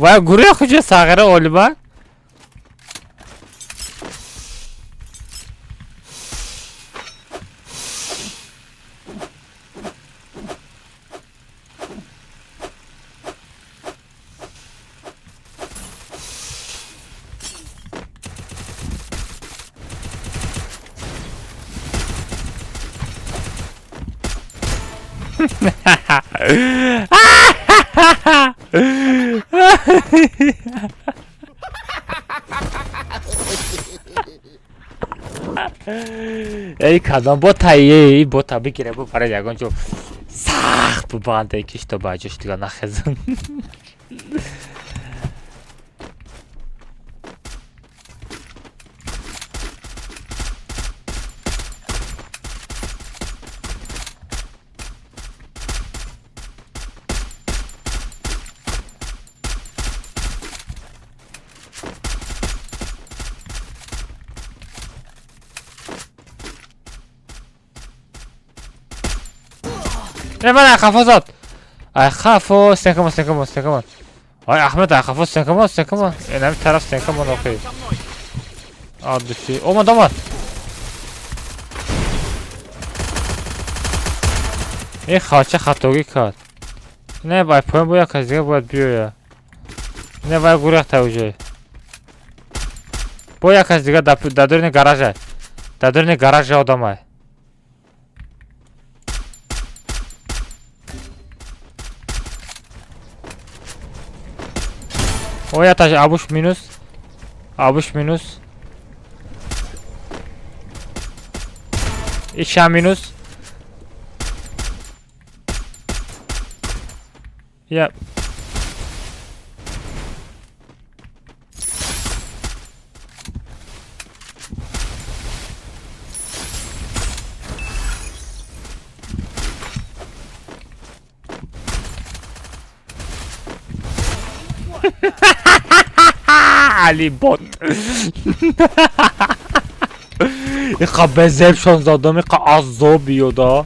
و گروه کجا ساغره اولبا ای کدام ای بوتا بگیره بو برای یگان جو سخت بو بانده کش تو باجوش دیگه نخزن من اخافو زد اخافو سنکمون آی احمد اخافو سنکمون این همین طرف سنکمون اوکی آدوشی اومد این خاچه خطاگی کرد نه باید پایین باید کسی دیگه باید بیاید نه باید گروه توجه باید کسی دیگه دادرین گراژ آدم های O yataş abuş minus İşa minus ya علی بوت اینقدر بزرشان زدم اینقدر عذابیه دا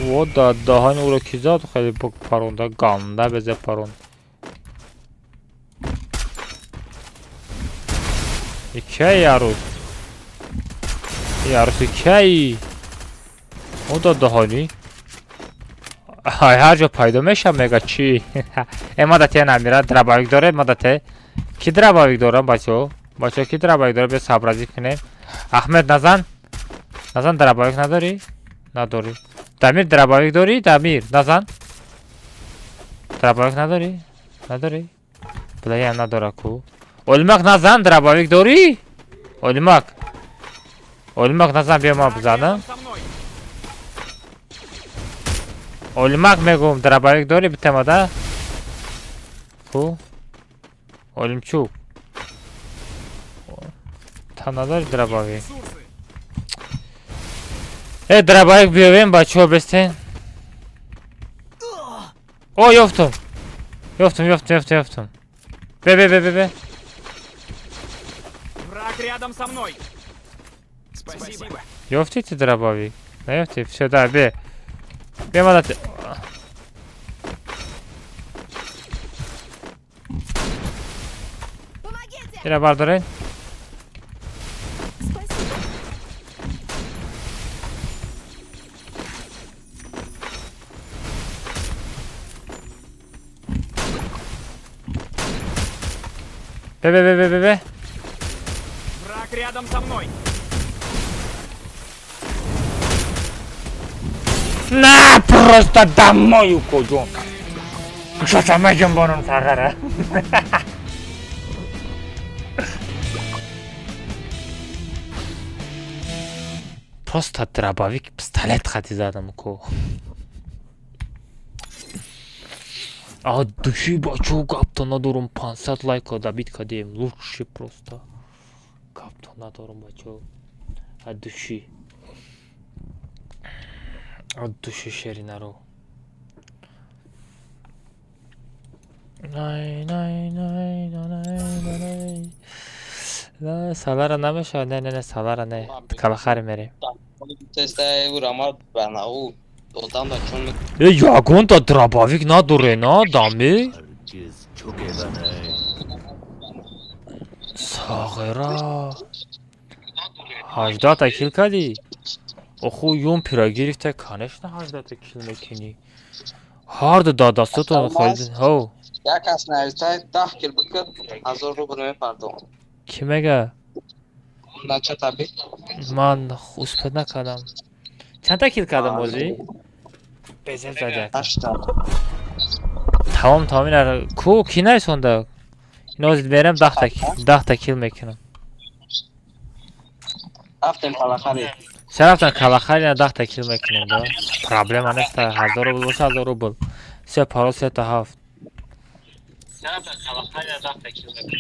و دهان او رو کی زد خیلی پرونده گنده بزر پرون کی یاروس کی او دهانی هر جا پیدا میشم میگه چی مادته نمیره دربایک داره مادته کی دربایک داره بچه کی دربایک داره به صبرازی کنه احمد نزن دربایک نداری دمیر دربایک داری دمیر نزن دربایک نداری بلایی هم نداره کو اولمک نزن دربایک داری اولمک نزن بیا ما بزنم اولمک میگم دربایک داری بتم ده کو اولمچو تا نداری دربایک دربایک بیاویم بچه ها بستین او یافتم به Враг рядом со мной. Спасибо. یافتی تی دربایک نیافتی شده بیا مادت اینو بردارین به Враг рядом со мной. نه просто домой уходим сейчас мэгем бонун сарара просто дробовик, пистолет хати задам ко. От души бачо гапто надорум 500 лайка добить кадем. Лучше просто. Гапто надорум бачо. От души. От души шери наро. Най. Салара намеша, не, салара не. Калахари мере. Тестай урама банау. Додам да чон Ягон-то дробовик надоре, на дами. Сагира. 18 кил кади. Оху юм пира гирифта, конечно 18 кил мекини. Хард дадастото хойдин. Хо. як кас навистай 10 кил бикр 1000 рубл мепардом. Ки мега? Нача таби. Ман успед накардам. Чанта кил кардам ози? Безел задак. 8 Тамом ку ки найсонда. Иноз берам 10 кил мекунам. Афтем калахари. Сарафтан калахари на 10 кил мекунам да. Проблема нест 1000 рубл боша 1000 рубл. Се паро се та ҳафт. Сарафтан калахари на 10 кил мекунам.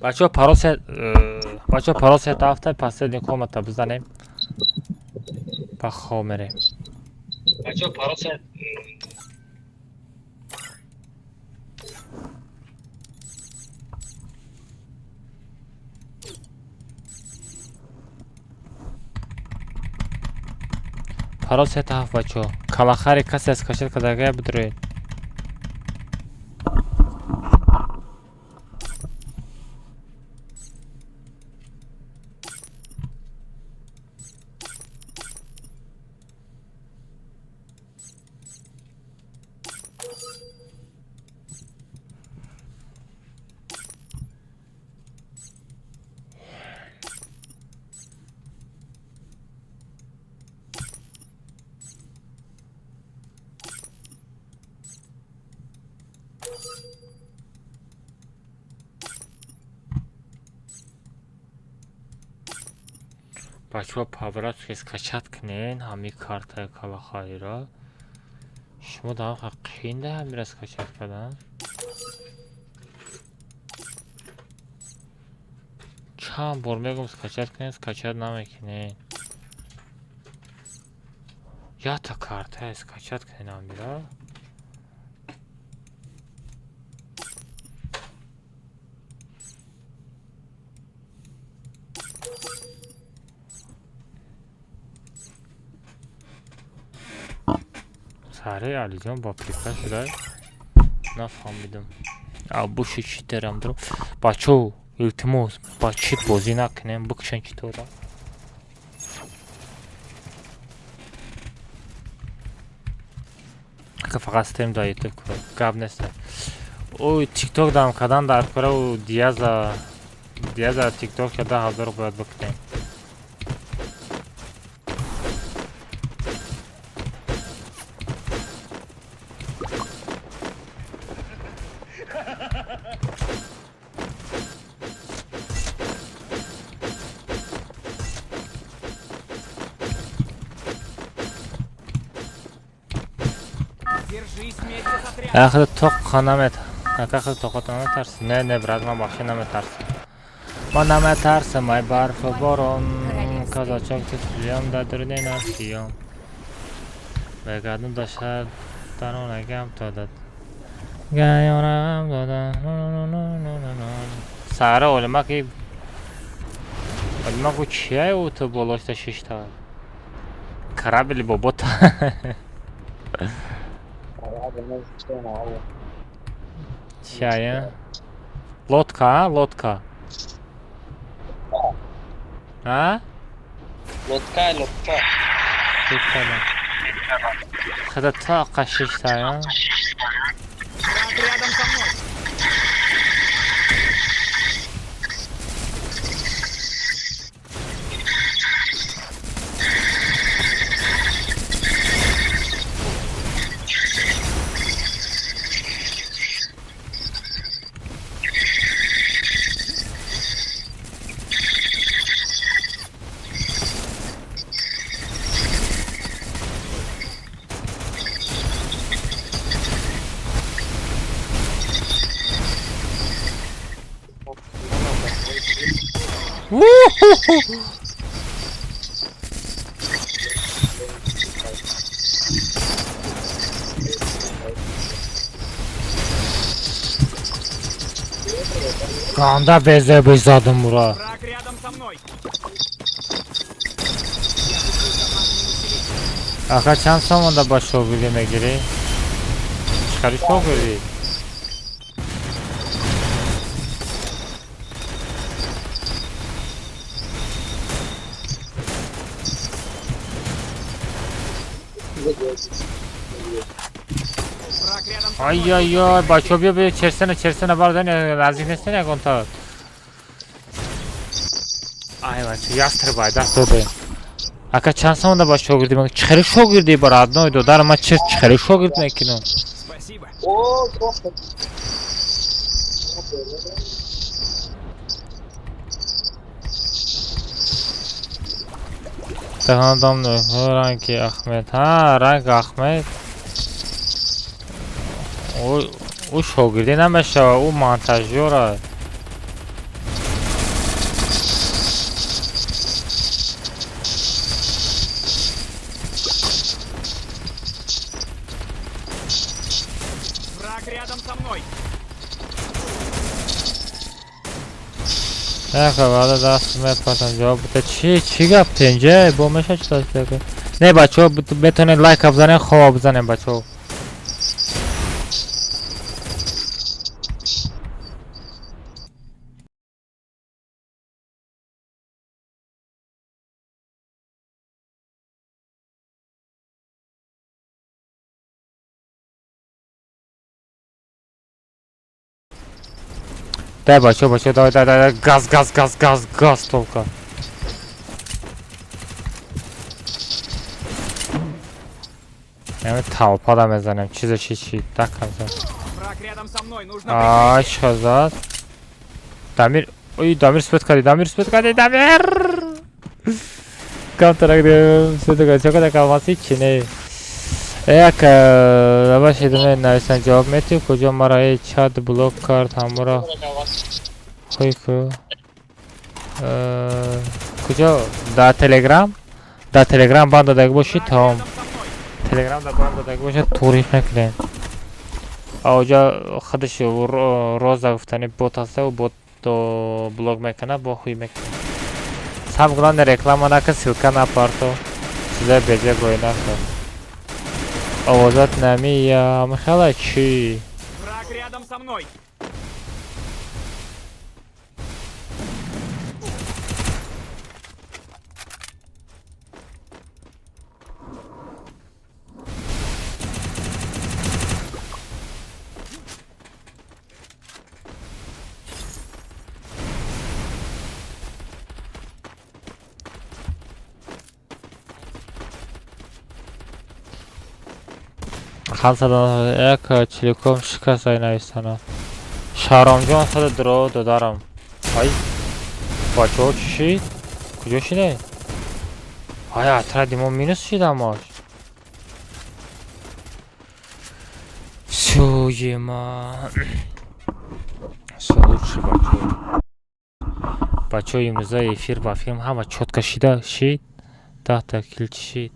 Бачо паросе тафта последний комната бизанем. Па хомере. Бачо паросе паросе таф бачо. Калахари касе скачет кадага бидре. бачаҳо павратки скачат кунен ҳами картаи калахариро. Шумо дар ҳақиқат қиинда ҳамира скачат кардан. чанд бор мегум скачат кунен, скачат намекунен. якта карта скачат кунен ҳамира. ساره علی جان با پیکا شده نفهمیدم. ابوشو چی دارم درو بچو التماس با چیت بازی نکنیم بکشن چطوره. که فقط استیم دایت کنه گاب نیست. او تیک توک دارم کدام دارت کنه و دیاز تیک توک که 10,000 باید بکنیم. آخه تو خانمت آخه تو خودت نمی‌ترسی. نه برات من باشه نمی‌ترسم. من نمی‌ترسم مای برف و بارون کازاچوک تسلیم دادرنی ناسیم. بگردم داشت دارم نگم تا داد. گیارم دادن. ساره علما که علما کو چیه او تو بالاشته ششتا. کرابلی بابا تا. Чая. Лодка, а? Лодка. А? Лодка. Шишта да. Хада та қашишта, а? Враг рядом со мной. Qanda bezə-bezadım bura. Враг рядом со мной. Axı çən zamanda başa bilmə girək. Çıxarış çox görək. Враг рядом со Ay мной. ay ay, başa bir çersene bardan lazimləsənə kontakt. Ay başa yastır da stodu. Axı çən zamanda başa girdim. Çıxarış çox girdi bara adını oydu. Darıma çıxarış çox girdim kino. Спасибо. Təhan adamdır. Ranki Ahmet. Ha, rank Ahmet. O şogirdi nəməşə, o montajyor. Враг рядом со мной. Həqiqətən dəstmə patan cavab. Çi yaptınca? Bu məşə çıxdı. Ne бачо, betone like بزنن, خواب بزنن بچو. Дай бачо, давай, газ толка. Толпа да мезанем, чиза, так конца. Враг рядом со мной, нужно Ай, шазат. Дамир, ой, Дамир спет кади, Дамир. Контракт, все такое, чё когда калмасы чини. Давай шедуме нависан жавоб мети, куҷо мара чат блок кард ҳамора. Хойку. Куҷо? Да Telegram? Да Telegram банд додагӣ бошид таом. Telegram да банд додагӣ бошид туриф мекунем. Оҷа худаш роза гуфтани бот аста у бот блок мекуна, бо хуй мекуна. Сам главное реклама нака, ссылка на парту. Сюда беже гой нака. Овозат намия, Михаила чи? Враг рядом со мной. Халсадан як телеком шикаст ай навистана. Шаромҷон сада дро додарам. Ай. Бачо чӣ шид? Куҷо шиде? Ай, атради мо минус шидамош. Всё, ема. Всё лучше, бачо. Бачо имрӯза эфир ба филм ҳама чотка шида шид. 10 кил шид.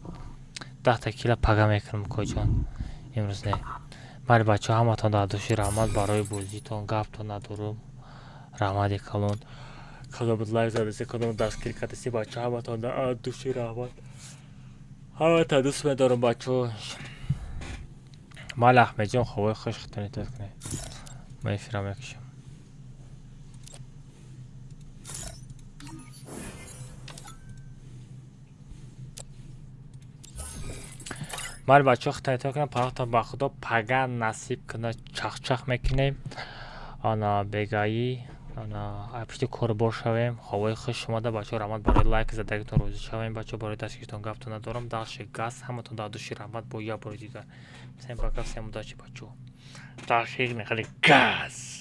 10 кила пага мекунам коҷон. امروز نه ولی بچه همتون در دوشی رحمت برای بازیتون گفتون ندارم رحمت کلون کلا بود لایک زده کدوم دستگیر کردی بچه همتون در دوشی رحمت همتون دوست می‌دارم بچه مال احمد جان خوبه خوش خطانی تد کنه من افرام یکشم بله بچه ها خطایتا کنم پاکتا با خدا پگه نصیب کنه چخ میکنیم آنا بگایی آنا پشت کار بار شویم هوای خوش شما ده بچه ها رحمت برای لایک زدگیتون روزی شویم بچه ها برای دستگیتون گفتون ندارم داشت گاز همتون دادوشی رحمت با یا برای دیگر всем пока всем удачи بچه ها داشت میخواد گاز